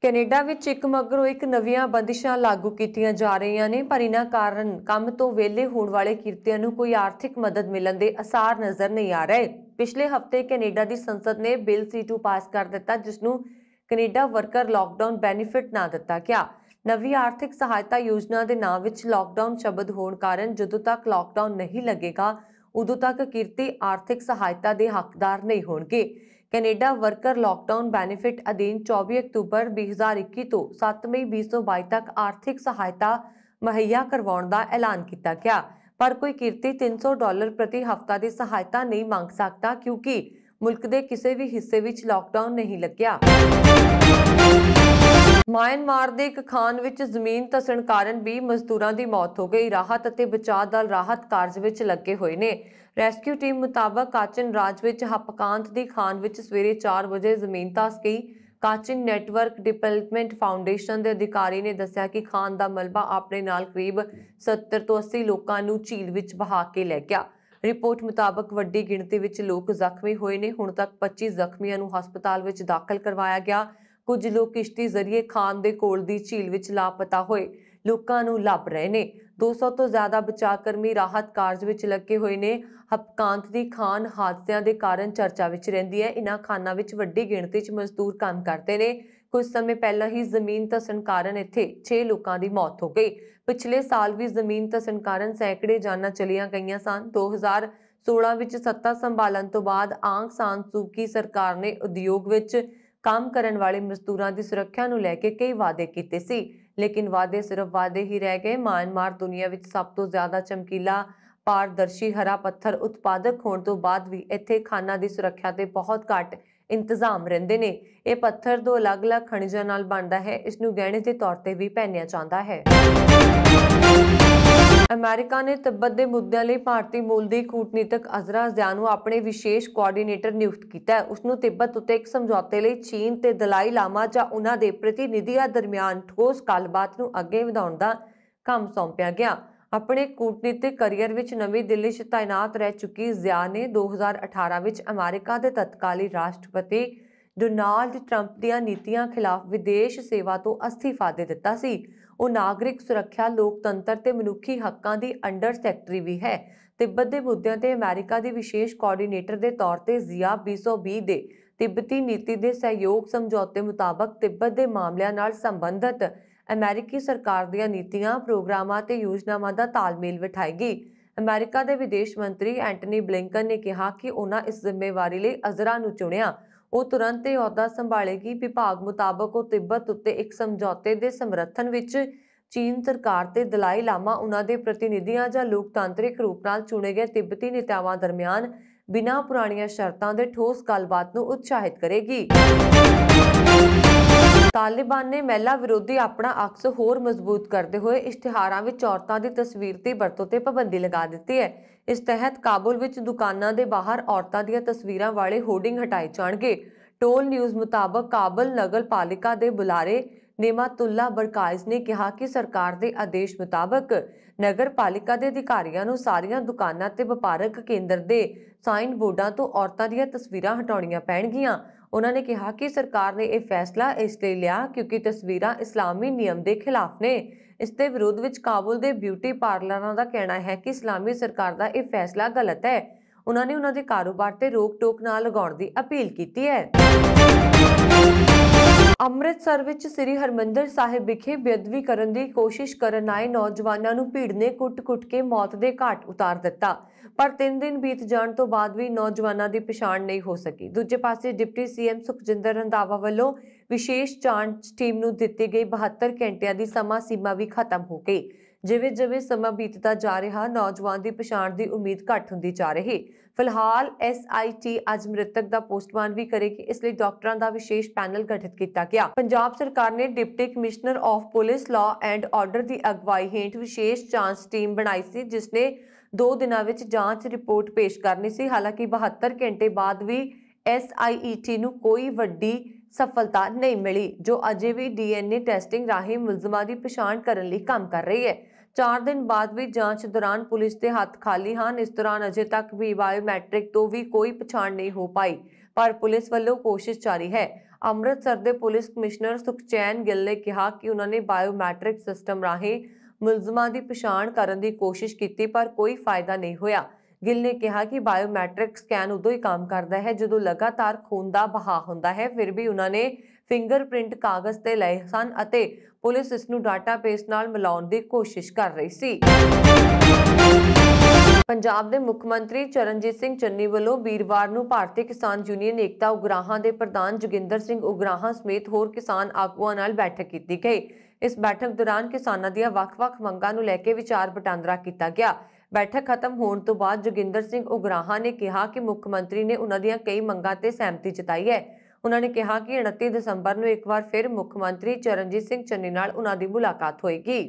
ਕੈਨੇਡਾ ਵਿੱਚ ਇੱਕ ਮਗਰੋਂ ਇੱਕ ਨਵੀਆਂ ਬੰਦਿਸ਼ਾਂ ਲਾਗੂ ਕੀਤੀਆਂ ਜਾ ਰਹੀਆਂ ਨੇ, ਪਰ ਇਹਨਾਂ ਕਾਰਨ ਕੰਮ ਤੋਂ ਵਿਹਲੇ ਹੋਣ ਵਾਲੇ ਕਿਰਤੀਆਂ ਨੂੰ ਕੋਈ ਆਰਥਿਕ ਮਦਦ ਮਿਲਣ ਦੇ ਅਸਾਰ ਨਜ਼ਰ ਨਹੀਂ ਆ ਰਹੇ। ਪਿਛਲੇ ਹਫ਼ਤੇ ਕੈਨੇਡਾ ਦੀ ਸੰਸਦ ਨੇ ਬਿੱਲ C2 ਪਾਸ ਕਰ ਦਿੱਤਾ, ਜਿਸ ਨੂੰ ਕੈਨੇਡਾ ਵਰਕਰ ਲਾਕਡਾਊਨ ਬੈਨੀਫਿਟ ਨਾਂ ਦਿੱਤਾ ਗਿਆ। ਨਵੀਂ ਆਰਥਿਕ ਸਹਾਇਤਾ ਯੋਜਨਾ ਦੇ ਨਾਂ ਵਿੱਚ ਲਾਕਡਾਊਨ ਸ਼ਬਦ ਹੋਣ ਕਾਰਨ ਜਦੋਂ ਤੱਕ ਲਾਕਡਾਊਨ ਨਹੀਂ ਲੱਗੇਗਾ ਉਦੋਂ ਤੱਕ ਕਿਰਤੀ ਆਰਥਿਕ ਸਹਾਇਤਾ ਦੇ ਹੱਕਦਾਰ ਨਹੀਂ ਹੋਣਗੇ। ਕੈਨੇਡਾ ਵਰਕਰ ਲਾਕਡਾਊਨ ਬੈਨੀਫਿਟ ਅਧੀਨ 24 ਅਕਤੂਬਰ 2021 ਤੋਂ 7 ਮਈ 2022 ਤੱਕ ਆਰਥਿਕ ਸਹਾਇਤਾ ਮੁਹੱਈਆ ਕਰਵਾਉਣ ਦਾ ਐਲਾਨ ਕੀਤਾ ਗਿਆ, ਪਰ ਕੋਈ ਕਿਰਤੀ $300 ਪ੍ਰਤੀ ਹਫ਼ਤਾ ਦੀ ਸਹਾਇਤਾ ਨਹੀਂ ਮੰਗ ਸਕਦਾ ਕਿਉਂਕਿ ਮੁਲਕ ਦੇ ਕਿਸੇ ਵੀ ਹਿੱਸੇ ਵਿੱਚ ਲਾਕਡਾਊਨ ਨਹੀਂ ਲੱਗਿਆ। ਮਿਆਂਮਾਰ ਦੇ ਇੱਕ ਖਾਨ ਵਿੱਚ ਜ਼ਮੀਨ ਧੱਸਣ ਕਾਰਨ 20 ਮਜ਼ਦੂਰਾਂ ਦੀ ਮੌਤ ਹੋ ਗਈ। ਰਾਹਤ ਅਤੇ ਬਚਾਅ ਦਲ ਰਾਹਤ ਕਾਰਜ ਵਿੱਚ ਲੱਗੇ ਹੋਏ ਨੇ। ਰੈਸਕਿਊ ਟੀਮ ਮੁਤਾਬਕ ਕਾਚਨ ਰਾਜ ਵਿੱਚ ਹਪਕਾਂਤ ਦੀ ਖਾਨ ਵਿੱਚ ਸਵੇਰੇ 4 ਵਜੇ ਜ਼ਮੀਨ ਧੱਸ ਗਈ। ਕਾਚਨ ਨੈਟਵਰਕ ਡਿਵੈਲਪਮੈਂਟ ਫਾਊਂਡੇਸ਼ਨ ਦੇ ਅਧਿਕਾਰੀ ਨੇ ਦੱਸਿਆ ਕਿ ਖਾਨ ਦਾ ਮਲਬਾ ਆਪਣੇ ਨਾਲ ਕਰੀਬ 70 ਤੋਂ 80 ਲੋਕਾਂ ਨੂੰ ਝੀਲ ਵਿੱਚ ਵਹਾ ਕੇ ਲੈ ਗਿਆ। ਰਿਪੋਰਟ ਮੁਤਾਬਕ ਵੱਡੀ ਗਿਣਤੀ ਵਿੱਚ ਲੋਕ ਜ਼ਖਮੀ ਹੋਏ ਨੇ। ਹੁਣ ਤੱਕ 25 ਜ਼ਖਮੀਆਂ ਨੂੰ ਹਸਪਤਾਲ ਵਿੱਚ ਦਾਖਲ ਕਰਵਾਇਆ ਗਿਆ। ਕੁਝ ਲੋਕ ਕਿਸ਼ਤੀ ਜ਼ਰੀਏ ਖਾਨ ਦੇ ਕੋਲ ਦੀ ਝੀਲ ਵਿੱਚ ਲਾਪਤਾ ਹੋਏ ਲੋਕਾਂ ਨੂੰ ਲੱਭ ਰਹੇ ਨੇ। 200 ਤੋਂ ਜ਼ਿਆਦਾ ਬਚਾਅ ਕਰਮੀ ਰਾਹਤ ਕਾਰਜ ਵਿੱਚ ਲੱਗੇ ਹੋਏ ਨੇ। ਹਪਕਾਂਤ ਦੀ ਖਾਨ ਹਾਦਸਿਆਂ ਦੇ ਕਾਰਨ ਚਰਚਾ ਵਿੱਚ ਰਹਿੰਦੀ ਹੈ। ਇਨ੍ਹਾਂ ਖਾਨਾਂ ਵਿੱਚ ਵੱਡੀ ਗਿਣਤੀ 'ਚ ਮਜ਼ਦੂਰ ਕੰਮ ਕਰਦੇ ਨੇ। ਕੁਝ ਸਮੇਂ ਪਹਿਲਾਂ ਹੀ ਜ਼ਮੀਨ ਧੱਸਣ ਕਾਰਨ ਇੱਥੇ 6 ਲੋਕਾਂ ਦੀ ਮੌਤ ਹੋ ਗਈ। ਪਿਛਲੇ ਸਾਲ ਵੀ ਜ਼ਮੀਨ ਧੱਸਣ ਕਾਰਨ ਸੈਂਕੜੇ ਜਾਨਾਂ ਚਲੀਆਂ ਗਈਆਂ ਸਨ। 2016 ਵਿੱਚ ਸੱਤਾ ਸੰਭਾਲਣ ਤੋਂ ਬਾਅਦ ਆਂਗ ਸਾਨ ਸੂ ਕੀ ਸਰਕਾਰ ਨੇ ਉਦਯੋਗ ਵਿੱਚ ਕੰਮ ਕਰਨ ਵਾਲੇ ਮਜ਼ਦੂਰਾਂ ਦੀ ਸੁਰੱਖਿਆ ਨੂੰ ਲੈ ਕੇ ਕਈ ਵਾਅਦੇ ਕੀਤੇ ਸੀ, ਲੇਕਿਨ ਵਾਅਦੇ ਸਿਰਫ ਵਾਅਦੇ ਹੀ ਰਹਿ ਗਏ। ਮਿਆਂਮਾਰ ਦੁਨੀਆ ਵਿੱਚ ਸਭ ਤੋਂ ਜ਼ਿਆਦਾ ਚਮਕੀਲਾ ਪਾਰਦਰਸ਼ੀ ਹਰਾ ਪੱਥਰ ਉਤਪਾਦਕ ਹੋਣ ਤੋਂ ਬਾਅਦ ਵੀ ਇੱਥੇ ਖਾਨਾਂ ਦੀ ਸੁਰੱਖਿਆ ਤੇ ਬਹੁਤ ਘੱਟ ਇੰਤਜ਼ਾਮ ਰਹਿੰਦੇ ਨੇ। ਇਹ ਪੱਥਰ ਦੋ ਅਲੱਗ-ਅਲੱਗ ਖਣਿਜਾਂ ਨਾਲ ਬਣਦਾ ਹੈ। ਇਸ ਨੂੰ ਗਹਿਣੇ ਦੇ ਤੌਰ ਤੇ ਵੀ ਪਹਿਨਿਆ ਜਾਂਦਾ ਹੈ। ਅਮਰੀਕਾ ਨੇ ਤਿੱਬਤ ਦੇ ਮੁੱਦਿਆਂ ਲਈ ਭਾਰਤੀ ਮੂਲ ਦੀ ਕੂਟਨੀਤਕ ਅਜ਼ਰਾ ਜ਼ਿਆ ਨੂੰ ਆਪਣੇ ਵਿਸ਼ੇਸ਼ ਕੋਆਰਡੀਨੇਟਰ ਨਿਯੁਕਤ ਕੀਤਾ ਹੈ। ਉਸ ਨੂੰ ਤਿੱਬਤ ਉੱਤੇ ਇੱਕ ਸਮਝੌਤੇ ਲਈ ਚੀਨ ਤੇ ਦਲਾਈ ਲਾਮਾ ਜਾਂ ਉਹਨਾਂ ਦੇ ਪ੍ਰਤੀਨਿਧੀਆਂ ਦਰਮਿਆਨ ਠੋਸ ਗੱਲਬਾਤ ਨੂੰ ਅੱਗੇ ਵਧਾਉਣ ਦਾ ਕੰਮ ਸੌਂਪਿਆ ਗਿਆ। ਆਪਣੇ ਕੂਟਨੀਤਿਕ ਕਰੀਅਰ ਵਿੱਚ ਨਵੀਂ ਦਿੱਲੀ 'ਚ ਤਾਇਨਾਤ ਰਹਿ ਚੁੱਕੀ ਜ਼ਿਆ ਨੇ 2018 ਵਿੱਚ ਅਮਰੀਕਾ ਦੇ ਤਤਕਾਲੀ ਰਾਸ਼ਟਰਪਤੀ ਡੋਨਾਲਡ ਟਰੰਪ ਦੀਆਂ ਨੀਤੀਆਂ ਖਿਲਾਫ ਵਿਦੇਸ਼ ਸੇਵਾ ਤੋਂ ਅਸਤੀਫਾ ਦੇ ਦਿੱਤਾ ਸੀ। ਉਹ ਨਾਗਰਿਕ ਸੁਰੱਖਿਆ, ਲੋਕਤੰਤਰ ਤੇ ਮਨੁੱਖੀ ਹੱਕਾਂ ਦੀ ਅੰਡਰ ਸੈਕਟਰੀ ਵੀ ਹੈ। ਤਿੱਬਤ ਦੇ ਮੁੱਦਿਆਂ ਤੇ ਅਮਰੀਕਾ ਦੀ ਵਿਸ਼ੇਸ਼ ਕੋਆਰਡੀਨੇਟਰ ਦੇ ਤੌਰ ਤੇ ਜ਼ਿਆ 2020 ਦੇ ਤਿੱਬਤੀ ਨੀਤੀ ਦੇ ਸਹਿਯੋਗ ਸਮਝੌਤੇ ਮੁਤਾਬਕ ਤਿੱਬਤ ਦੇ ਮਾਮਲਿਆਂ ਨਾਲ ਸੰਬੰਧਿਤ ਅਮਰੀਕੀ ਸਰਕਾਰ ਦੀਆਂ ਨੀਤੀਆਂ, ਪ੍ਰੋਗਰਾਮਾਂ ਤੇ ਯੋਜਨਾਵਾਂ ਦਾ ਤਾਲਮੇਲ ਬਿਠਾਏਗੀ। ਅਮਰੀਕਾ ਦੇ ਵਿਦੇਸ਼ ਮੰਤਰੀ ਐਂਟਨੀ ਬਲਿੰਕਨ ਨੇ ਕਿਹਾ ਕਿ ਉਹਨਾਂ ਇਸ ਜ਼ਿੰਮੇਵਾਰੀ ਲਈ ਅਜ਼ਰਾ ਨੂੰ ਚੁਣਿਆ। ਉਹ ਤੁਰੰਤ ਇਹ ਅਹੁਦਾ ਸੰਭਾਲੇਗੀ। ਵਿਭਾਗ ਮੁਤਾਬਕ ਉਹ ਤਿੱਬਤ ਉੱਤੇ ਇੱਕ ਸਮਝੌਤੇ ਦੇ ਸਮਰਥਨ ਵਿੱਚ ਚੀਨ ਸਰਕਾਰ ਤੇ ਦਲਾਈ ਲਾਮਾ, ਉਹਨਾਂ ਦੇ ਪ੍ਰਤੀਨਿਧੀਆਂ ਜਾਂ ਲੋਕਤਾਂਤਰਿਕ ਰੂਪ ਨਾਲ ਚੁਣੇ ਗਏ ਤਿੱਬਤੀ ਨੇਤਾਵਾਂ ਦਰਮਿਆਨ ਬਿਨਾਂ ਪੁਰਾਣੀਆਂ ਸ਼ਰਤਾਂ ਦੇ ਠੋਸ ਗੱਲਬਾਤ ਨੂੰ ਉਤਸ਼ਾਹਿਤ ਕਰੇਗੀ। ਤਾਲਿਬਾਨ ਨੇ ਮਹਿਲਾ ਵਿਰੋਧੀ ਆਪਣਾ ਅਕਸ ਹੋਰ ਮਜ਼ਬੂਤ ਕਰਦੇ ਹੋਏ ਇਸ਼ਤਿਹਾਰਾਂ ਵਿੱਚ ਔਰਤਾਂ ਦੀ ਤਸਵੀਰ ਦੀ ਵਰਤੋਂ ਤੇ ਪਾਬੰਦੀ ਲਗਾ ਦਿੱਤੀ ਹੈ। ਇਸ ਤਹਿਤ ਕਾਬੁਲ ਵਿੱਚ ਦੁਕਾਨਾਂ ਦੇ ਬਾਹਰ ਔਰਤਾਂ ਦੀਆਂ ਤਸਵੀਰਾਂ ਵਾਲੇ ਹੋਰਡਿੰਗ ਹਟਾਏ ਜਾਣਗੇ। ਟੋਲ ਨਿਊਜ਼ ਮੁਤਾਬਕ ਕਾਬੁਲ ਨਗਰ ਪਾਲਿਕਾ ਦੇ ਬੁਲਾਰੇ ਨੇਮਾਤੁੱਲਾ ਬਰਕਾਇਜ਼ ਨੇ ਕਿਹਾ ਕਿ ਸਰਕਾਰ ਦੇ ਆਦੇਸ਼ ਮੁਤਾਬਕ ਨਗਰ ਪਾਲਿਕਾ ਦੇ ਅਧਿਕਾਰੀਆਂ ਨੂੰ ਸਾਰੀਆਂ ਦੁਕਾਨਾਂ ਤੇ ਵਪਾਰਕ ਕੇਂਦਰ ਦੇ ਸਾਈਨ ਬੋਰਡਾਂ ਤੋਂ ਔਰਤਾਂ ਦੀਆਂ ਤਸਵੀਰਾਂ ਹਟਾਉਣੀਆਂ ਪੈਣਗੀਆਂ। ਉਹਨਾਂ ਨੇ ਕਿਹਾ ਕਿ ਸਰਕਾਰ ਨੇ ਇਹ ਫੈਸਲਾ ਇਸ ਲਈ ਲਿਆ ਕਿਉਂਕਿ ਤਸਵੀਰਾਂ ਇਸਲਾਮੀ ਨਿਯਮ ਦੇ ਖਿਲਾਫ ਨੇ। ਇਸ ਦੇ ਵਿਰੋਧ ਵਿੱਚ ਕਾਬੁਲ ਦੇ ਬਿਊਟੀ ਪਾਰਲਰਾਂ ਦਾ ਕਹਿਣਾ ਹੈ ਕਿ ਇਸਲਾਮੀ ਸਰਕਾਰ ਦਾ ਇਹ ਫੈਸਲਾ ਗਲਤ ਹੈ। ਉਹਨਾਂ ਨੇ ਉਹਨਾਂ ਦੇ ਕਾਰੋਬਾਰ ਤੇ ਰੋਕ-ਟੋਕ ਨਾ ਲਗਾਉਣ ਦੀ ਅਪੀਲ ਕੀਤੀ ਹੈ। ਅੰਮ੍ਰਿਤਸਰ ਵਿੱਚ ਸ੍ਰੀ ਹਰਿਮੰਦਰ ਸਾਹਿਬ ਵਿਖੇ ਬੇਅਦਬੀ ਕਰਨ ਦੀ ਕੋਸ਼ਿਸ਼ ਕਰਨ ਆਏ ਨੌਜਵਾਨਾਂ ਨੂੰ ਭੀੜ ਨੇ ਕੁੱਟ-ਕੁੱਟ ਕੇ ਮੌਤ ਦੇ ਘਾਟ ਉਤਾਰ ਦਿੱਤਾ, ਪਰ 3 ਦਿਨ ਬੀਤ ਜਾਣ ਤੋਂ ਬਾਅਦ ਵੀ ਨੌਜਵਾਨਾਂ ਦੀ ਪਛਾਣ ਨਹੀਂ ਹੋ ਸਕੀ। ਦੂਜੇ ਪਾਸੇ ਡਿਪਟੀ CM ਸੁਖਜਿੰਦਰ ਰੰਧਾਵਾ ਵੱਲੋਂ ਵਿਸ਼ੇਸ਼ ਜਾਂਚ ਟੀਮ ਨੂੰ ਦਿੱਤੀ ਗਈ 72 ਘੰਟਿਆਂ ਦੀ ਸਮਾਂ ਸੀਮਾ ਵੀ ਖਤਮ ਹੋ ਗਈ। ਜਿਵੇਂ-ਜਿਵੇਂ ਸਮਾਂ ਬੀਤਦਾ ਜਾ ਰਿਹਾ, ਨੌਜਵਾਨ ਦੀ ਪਛਾਣ ਦੀ ਉਮੀਦ ਘੱਟ ਹੁੰਦੀ ਜਾ ਰਹੀ। ਫਿਲਹਾਲ SIT ਅੱਜ ਮ੍ਰਿਤਕ ਦਾ ਪੋਸਟਮਾਰਟਮ ਵੀ ਕਰੇਗੀ। ਇਸ ਲਈ ਡਾਕਟਰਾਂ ਦਾ ਵਿਸ਼ੇਸ਼ ਪੈਨਲ ਗਠਿਤ ਕੀਤਾ ਗਿਆ। ਪੰਜਾਬ ਸਰਕਾਰ ਨੇ deputy commissioner of police law and order ਦੀ ਅਗਵਾਈ ਹੇਠ ਵਿਸ਼ੇਸ਼ ਜਾਂਚ ਟੀਮ ਬਣਾਈ ਸੀ, ਜਿਸ ਨੇ 2 ਦਿਨਾਂ ਵਿੱਚ ਜਾਂਚ ਰਿਪੋਰਟ ਪੇਸ਼ ਕਰਨੀ ਸੀ। ਹਾਲਾਂਕਿ 72 ਘੰਟੇ ਬਾਅਦ ਵੀ SIT ਨੂੰ ਕੋਈ ਵੱਡੀ ਸਫਲਤਾ ਨਹੀਂ ਮਿਲੀ, ਜੋ ਅਜੇ ਵੀ DNA ਟੈਸਟਿੰਗ ਰਾਹੀਂ ਮੁਲਜ਼ਮਾਂ ਦੀ ਪਛਾਣ ਕਰਨ ਲਈ ਕੰਮ ਕਰ ਰਹੀ ਹੈ। 4 ਦਿਨ ਬਾਅਦ ਵੀ ਜਾਂਚ ਦੌਰਾਨ ਪੁਲਿਸ ਦੇ ਹੱਥ ਖਾਲੀ ਹਨ। ਇਸ ਦੌਰਾਨ ਅਜੇ ਤੱਕ ਵੀ ਬਾਇਓਮੈਟ੍ਰਿਕ ਤੋਂ ਵੀ ਕੋਈ ਪਛਾਣ ਨਹੀਂ ਹੋ ਪਾਈ, ਪਰ ਪੁਲਿਸ ਵੱਲੋਂ ਕੋਸ਼ਿਸ਼ ਜਾਰੀ ਹੈ। ਅੰਮ੍ਰਿਤਸਰ ਦੇ ਪੁਲਿਸ ਕਮਿਸ਼ਨਰ ਸੁਖਚੈਨ ਗਿੱਲ ਨੇ ਕਿਹਾ ਕਿ ਉਹਨਾਂ ਨੇ ਬਾਇਓਮੈਟ੍ਰਿਕ ਸਿਸਟਮ ਰਾਹੀਂ ਮੁਲਜ਼ਮਾਂ ਦੀ ਪਛਾਣ ਕਰਨ ਦੀ ਕੋਸ਼ਿਸ਼ ਕੀਤੀ, ਪਰ ਕੋਈ ਫਾਇਦਾ ਨਹੀਂ ਹੋਇਆ। ਗਿੱਲ ਨੇ ਕਿਹਾ ਕਿ ਬਾਇਓਮੈਟ੍ਰਿਕ ਸਕੈਨ ਉਦੋਂ ਹੀ ਕੰਮ ਕਰਦਾ ਹੈ ਜਦੋਂ ਲਗਾਤਾਰ ਖੂਨ ਦਾ ਵਹਾਅ ਹੁੰਦਾ ਹੈ। ਫਿਰ ਵੀ ਉਹਨਾਂ ਨੇ ਫਿੰਗਰਪ੍ਰਿੰਟ ਕਾਗਜ਼ ਤੇ ਲਏ ਸਨ ਅਤੇ ਪੁਲਿਸ ਇਸ ਨੂੰ ਡਾਟਾਬੇਸ ਨਾਲ ਮਿਲਾਉਣ ਦੀ ਕੋਸ਼ਿਸ਼ ਕਰ ਰਹੀ ਸੀ। ਪੰਜਾਬ ਦੇ ਮੁੱਖ ਮੰਤਰੀ ਚਰਨਜੀਤ ਸਿੰਘ ਚੰਨੀ ਵੱਲੋਂ ਵੀਰਵਾਰ ਨੂੰ ਭਾਰਤੀ ਕਿਸਾਨ ਯੂਨੀਅਨ ਏਕਤਾ ਉਗਰਾਹਾਂ ਦੇ ਪ੍ਰਧਾਨ ਜੋਗਿੰਦਰ ਸਿੰਘ ਉਗਰਾਹਾਂ ਸਮੇਤ ਹੋਰ ਕਿਸਾਨ ਆਗੂਆਂ ਨਾਲ ਬੈਠਕ ਕੀਤੀ ਗਈ। ਇਸ ਬੈਠਕ ਦੌਰਾਨ ਕਿਸਾਨਾਂ ਦੀਆਂ ਵੱਖ-ਵੱਖ ਮੰਗਾਂ ਨੂੰ ਲੈ ਕੇ ਵਿਚਾਰ ਵਟਾਂਦਰਾ ਕੀਤਾ ਗਿਆ। ਬੈਠਕ ਖਤਮ ਹੋਣ ਤੋਂ ਬਾਅਦ ਜੋਗਿੰਦਰ ਸਿੰਘ ਉਗਰਾਹਾਂ ਨੇ ਕਿਹਾ ਕਿ ਮੁੱਖ ਮੰਤਰੀ ਨੇ ਉਹਨਾਂ ਦੀਆਂ ਕਈ ਮੰਗਾਂ ਤੇ ਸਹਿਮਤੀ ਜਤਾਈ ਹੈ। ਉਹਨਾਂ ਨੇ ਕਿਹਾ ਕਿ 29 ਦਸੰਬਰ ਨੂੰ ਇੱਕ ਵਾਰ ਫਿਰ ਮੁੱਖ ਮੰਤਰੀ ਚਰਨਜੀਤ ਸਿੰਘ ਚੰਨੀ ਨਾਲ ਉਹਨਾਂ ਦੀ ਮੁਲਾਕਾਤ ਹੋਏਗੀ।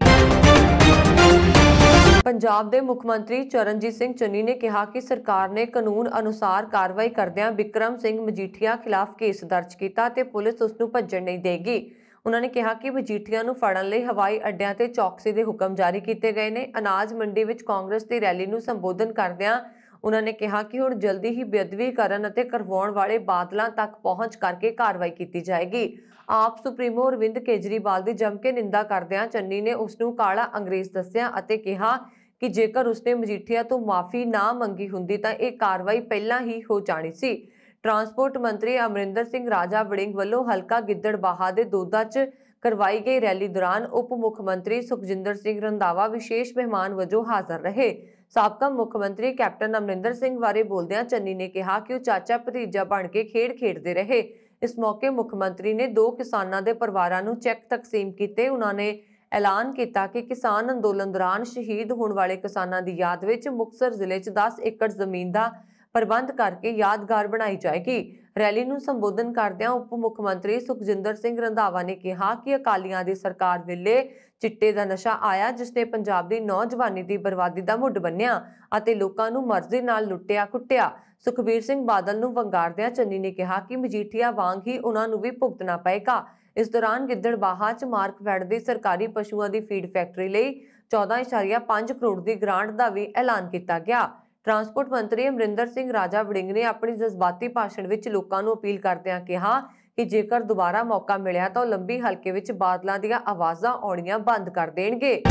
ਪੰਜਾਬ ਦੇ ਮੁੱਖ ਮੰਤਰੀ ਚਰਨਜੀਤ ਸਿੰਘ ਚੰਨੀ ਨੇ ਕਿਹਾ ਕਿ ਸਰਕਾਰ ਨੇ ਕਾਨੂੰਨ ਅਨੁਸਾਰ ਕਾਰਵਾਈ ਕਰਦਿਆਂ ਬਿਕਰਮ ਸਿੰਘ ਮਜੀਠੀਆ ਖਿਲਾਫ ਕੇਸ ਦਰਜ ਕੀਤਾ ਤੇ ਪੁਲਿਸ ਉਸ ਨੂੰ ਭੱਜਣ ਨਹੀਂ ਦੇਗੀ। ਉਹਨਾਂ ਨੇ ਕਿਹਾ ਕਿ ਮਜੀਠੀਆ ਨੂੰ ਫੜਨ ਲਈ ਹਵਾਈ ਅੱਡਿਆਂ ਤੇ ਚੌਕਸੀ ਦੇ ਹੁਕਮ ਜਾਰੀ ਕੀਤੇ ਗਏ ਨੇ। ਅਨਾਜ ਮੰਡੀ ਵਿੱਚ ਕਾਂਗਰਸ ਦੀ ਰੈਲੀ ਨੂੰ ਸੰਬੋਧਨ ਕਰਦਿਆਂ ਉਹਨਾਂ ਨੇ ਕਿਹਾ ਕਿ ਹੁਣ ਜਲਦੀ ਹੀ ਬੇਅਦਬੀ ਕਰਨ ਅਤੇ ਕਰਵਾਉਣ ਵਾਲੇ ਬਾਦਲਾਂ ਤੱਕ ਪਹੁੰਚ ਕਰਕੇ ਕਾਰਵਾਈ ਕੀਤੀ ਜਾਏਗੀ। ਆਪ ਸੁਪਰੀਮੋ ਅਰਵਿੰਦ ਕੇਜਰੀਵਾਲ ਦੀ ਜੰਮ ਕੇ ਨਿੰਦਾ ਕਰਦਿਆਂ ਚੰਨੀ ਨੇ ਉਸ ਨੂੰ ਕਾਲਾ ਅੰਗਰੇਜ਼ ਦੱਸਿਆ ਅਤੇ ਕਿਹਾ ਕਿ ਜੇਕਰ ਉਸਨੇ ਮਜੀਠੀਆ ਤੋਂ ਮਾਫੀ ਨਾ ਮੰਗੀ ਹੁੰਦੀ ਤਾਂ ਇਹ ਕਾਰਵਾਈ ਪਹਿਲਾਂ ਹੀ ਹੋ ਜਾਣੀ ਸੀ। ਟਰਾਂਸਪੋਰਟ ਮੰਤਰੀ ਅਮਰਿੰਦਰ ਸਿੰਘ ਰਾਜਾ ਵੜਿੰਗ ਵੱਲੋਂ ਹਲਕਾ ਗਿੱਦੜਬਾਹਾ ਦੇ ਦੋਦਾ 'ਚ ਕਰਵਾਈ ਗਈ ਰੈਲੀ ਦੌਰਾਨ ਉਪ ਮੁੱਖ ਮੰਤਰੀ ਸੁਖਜਿੰਦਰ ਸਿੰਘ ਰੰਧਾਵਾ ਵਿਸ਼ੇਸ਼ ਮਹਿਮਾਨ ਵਜੋਂ ਹਾਜ਼ਰ ਰਹੇ। ਸਾਬਕਾ ਮੁੱਖ ਮੰਤਰੀ ਕੈਪਟਨ ਅਮਰਿੰਦਰ ਸਿੰਘ ਬਾਰੇ ਬੋਲਦਿਆਂ ਚੰਨੀ ਨੇ ਕਿਹਾ ਕਿ ਉਹ ਚਾਚਾ ਭਤੀਜਾ ਬਣ ਕੇ ਖੇਡ ਖੇਡਦੇ ਰਹੇ। ਇਸ ਮੌਕੇ ਮੁੱਖ ਮੰਤਰੀ ਨੇ 2 ਕਿਸਾਨਾਂ ਦੇ ਪਰਿਵਾਰਾਂ ਨੂੰ ਚੈੱਕ ਤਕਸੀਮ ਕੀਤੇ। ਉਹਨਾਂ ਨੇ ਐਲਾਨ ਕੀਤਾ ਕਿ ਕਿਸਾਨ ਅੰਦੋਲਨ ਦੌਰਾਨ ਸ਼ਹੀਦ ਹੋਣ ਵਾਲੇ ਕਿਸਾਨਾਂ ਦੀ ਯਾਦ ਵਿੱਚ ਮੁਕਤਸਰ ਜ਼ਿਲ੍ਹੇ 'ਚ 10 ਏਕੜ ਜ਼ਮੀਨ ਦਾ ਪ੍ਰਬੰਧ ਕਰਕੇ ਯਾਦਗਾਰ ਬਣਾਈ ਜਾਏਗੀ। ਰੈਲੀ ਨੂੰ ਸੰਬੋਧਨ ਕਰਦਿਆਂ ਉਪ ਮੁੱਖ ਮੰਤਰੀ ਸੁਖਜਿੰਦਰ ਸਿੰਘ ਰੰਧਾਵਾ ਨੇ ਕਿਹਾ ਕਿ ਅਕਾਲੀਆਂ ਦੀ ਸਰਕਾਰ ਵੇਲੇ ਚਿੱਟੇ ਦਾ ਨਸ਼ਾ ਆਇਆ, ਜਿਸ ਨੇ ਪੰਜਾਬ ਦੀ ਨੌਜਵਾਨੀ ਦੀ ਬਰਬਾਦੀ ਦਾ ਮੁੱਢ ਬੰਨਿਆ ਅਤੇ ਲੋਕਾਂ ਨੂੰ ਮਰਜ਼ੀ ਨਾਲ ਲੁੱਟਿਆ ਕੁੱਟਿਆ। ਸੁਖਬੀਰ ਸਿੰਘ ਬਾਦਲ ਨੂੰ ਵੰਗਾਰਦਿਆਂ ਚੰਨੀ ਨੇ ਕਿਹਾ ਕਿ ਮਜੀਠੀਆ ਵਾਂਗ ਹੀ ਉਹਨਾਂ ਨੂੰ ਵੀ ਭੁਗਤਣਾ ਪਏਗਾ। ਇਸ ਦੌਰਾਨ ਗਿੱਦੜਬਾਹਾ 'ਚ ਮਾਰਕਫੈਡ ਦੀ ਸਰਕਾਰੀ ਪਸ਼ੂਆਂ ਦੀ ਫੀਡ ਫੈਕਟਰੀ ਲਈ 14.5 ਕਰੋੜ ਦੀ ਗ੍ਰਾਂਟ ਦਾ ਵੀ ਐਲਾਨ ਕੀਤਾ ਗਿਆ। ਟਰਾਂਸਪੋਰਟ ਮੰਤਰੀ ਅਮਰਿੰਦਰ ਸਿੰਘ ਰਾਜਾ ਵੜਿੰਗ ਨੇ ਆਪਣੀ ਜਜ਼ਬਾਤੀ ਭਾਸ਼ਣ ਵਿੱਚ ਲੋਕਾਂ ਨੂੰ ਅਪੀਲ ਕਰਦਿਆਂ ਕਿਹਾ ਕਿ ਜੇਕਰ ਦੁਬਾਰਾ ਮੌਕਾ ਮਿਲਿਆ ਤਾਂ ਉਹ ਲੰਬੀ ਹਲਕੇ ਵਿੱਚ ਬਾਦਲਾਂ ਦੀਆਂ ਆਵਾਜ਼ਾਂ ਆਉਣੀਆਂ ਬੰਦ ਕਰ ਦੇਣਗੇ।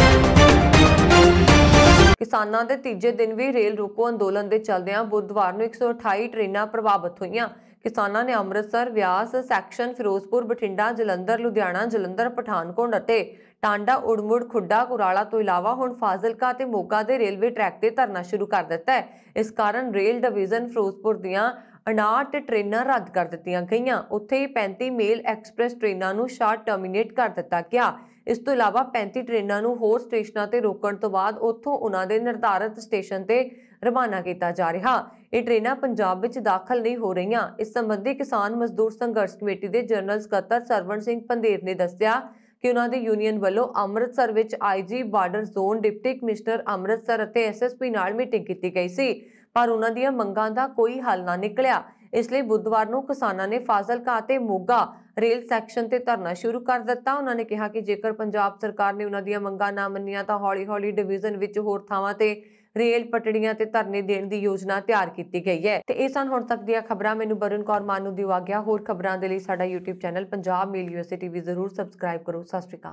ਕਿਸਾਨਾਂ ਦੇ ਤੀਜੇ ਦਿਨ ਵੀ ਰੇਲ ਰੋਕੋ ਅੰਦੋਲਨ ਦੇ ਚੱਲਦਿਆਂ ਬੁੱਧਵਾਰ ਨੂੰ 128 ਟ੍ਰੇਨਾਂ ਪ੍ਰਭਾਵਿਤ ਹੋਈਆਂ। ਕਿਸਾਨਾਂ ਨੇ ਅੰਮ੍ਰਿਤਸਰ, ਵਿਆਸ ਸੈਕਸ਼ਨ, ਫਿਰੋਜ਼ਪੁਰ, ਬਠਿੰਡਾ, ਜਲੰਧਰ, ਲੁਧਿਆਣਾ, ਜਲੰਧਰ, ਪਠਾਨਕੋਟ ਅਤੇ ਟਾਂਡਾ, ਉੜਮੁੜ, ਖੁੱਡਾ, ਕੁਰਾਲਾ ਤੋਂ ਇਲਾਵਾ ਹੁਣ ਫਾਜ਼ਿਲਕਾ ਅਤੇ ਮੋਗਾ ਦੇ ਰੇਲਵੇ ਟਰੈਕ ਤੇ ਧਰਨਾ ਸ਼ੁਰੂ ਕਰ ਦਿੱਤਾ ਹੈ। ਇਸ ਕਾਰਨ ਰੇਲ ਡਿਵੀਜ਼ਨ ਫਿਰੋਜ਼ਪੁਰ ਦੀਆਂ 59 ਟ੍ਰੇਨਾਂ ਰੱਦ ਕਰ ਦਿੱਤੀਆਂ ਗਈਆਂ। ਉੱਥੇ ਹੀ 35 ਮੇਲ ਐਕਸਪ੍ਰੈਸ ਟ੍ਰੇਨਾਂ ਨੂੰ ਸ਼ਾਰਟ ਟਰਮੀਨੇਟ ਕਰ ਦਿੱਤਾ ਗਿਆ। ਇਸ ਤੋਂ ਇਲਾਵਾ 35 ਟ੍ਰੇਨਾਂ ਨੂੰ ਹੋਰ ਸਟੇਸ਼ਨਾਂ ਤੇ ਰੋਕਣ ਤੋਂ ਬਾਅਦ ਉੱਥੋਂ ਉਹਨਾਂ ਦੇ ਨਿਰਧਾਰਤ ਸਟੇਸ਼ਨ ਤੇ ਰਵਾਨਾ ਕੀਤਾ ਜਾ ਰਿਹਾ। ਇਹ ਟ੍ਰੇਨਾਂ ਪੰਜਾਬ ਵਿੱਚ ਦਾਖਲ ਨਹੀਂ ਹੋ ਰਹੀਆਂ। ਇਸ ਸੰਬੰਧੀ ਕਿਸਾਨ ਮਜ਼ਦੂਰ ਸੰਘਰਸ਼ ਕਮੇਟੀ ਦੇ ਜਨਰਲ ਸਕੱਤਰ ਸਰਵਣ ਸਿੰਘ ਪੰਧੇਰ ਨੇ ਦੱਸਿਆ ਕਿ ਉਹਨਾਂ ਦੀ ਯੂਨੀਅਨ ਵੱਲੋਂ ਅੰਮ੍ਰਿਤਸਰ ਵਿੱਚ IG border zone, deputy commissioner Amritsar ਅਤੇ SSP ਨਾਲ ਮੀਟਿੰਗ ਕੀਤੀ ਗਈ ਸੀ, ਪਰ ਉਹਨਾਂ ਦੀਆਂ ਮੰਗਾਂ ਦਾ ਕੋਈ ਹੱਲ ਨਾ ਨਿਕਲਿਆ। ਇਸ ਲਈ ਬੁੱਧਵਾਰ ਨੂੰ ਕਿਸਾਨਾਂ ਨੇ ਫਾਜ਼ਿਲਕਾ ਅਤੇ ਮੋਗਾ ਰੇਲ ਸੈਕਸ਼ਨ ਤੇ ਧਰਨਾ ਸ਼ੁਰੂ ਕਰ ਦਿੱਤਾ। ਉਹਨਾਂ ਨੇ ਕਿਹਾ ਕਿ ਜੇਕਰ ਪੰਜਾਬ ਸਰਕਾਰ ਨੇ ਉਹਨਾਂ ਦੀਆਂ ਮੰਗਾਂ ਨਾ ਮੰਨੀਆਂ ਤਾਂ ਹੌਲੀ-ਹੌਲੀ ਡਿਵੀਜ਼ਨ ਵਿੱਚ ਹੋਰ ਥਾਵਾਂ ਤੇ ਰੇਲ ਪਟੜੀਆਂ ਤੇ ਧਰਨੇ ਦੇਣ ਦੀ ਯੋਜਨਾ ਤਿਆਰ ਕੀਤੀ ਗਈ ਹੈ। ਤੇ ਇਹ ਸਨ ਹੁਣ ਤੱਕ ਦੀਆਂ ਖਬਰਾਂ। ਮੈਨੂੰ ਬਰਨ ਕੌਰ ਮਾਨੂ ਦੀ ਆਗਿਆ। ਹੋਰ ਖਬਰਾਂ ਦੇ ਲਈ ਸਾਡਾ YouTube ਚੈਨਲ ਪੰਜਾਬ ਮੇਲ USA TV ਜ਼ਰੂਰ ਸਬਸਕ੍ਰਾਈਬ ਕਰੋ। ਸਤਿ ਸ਼੍ਰੀ ਅਕਾਲ।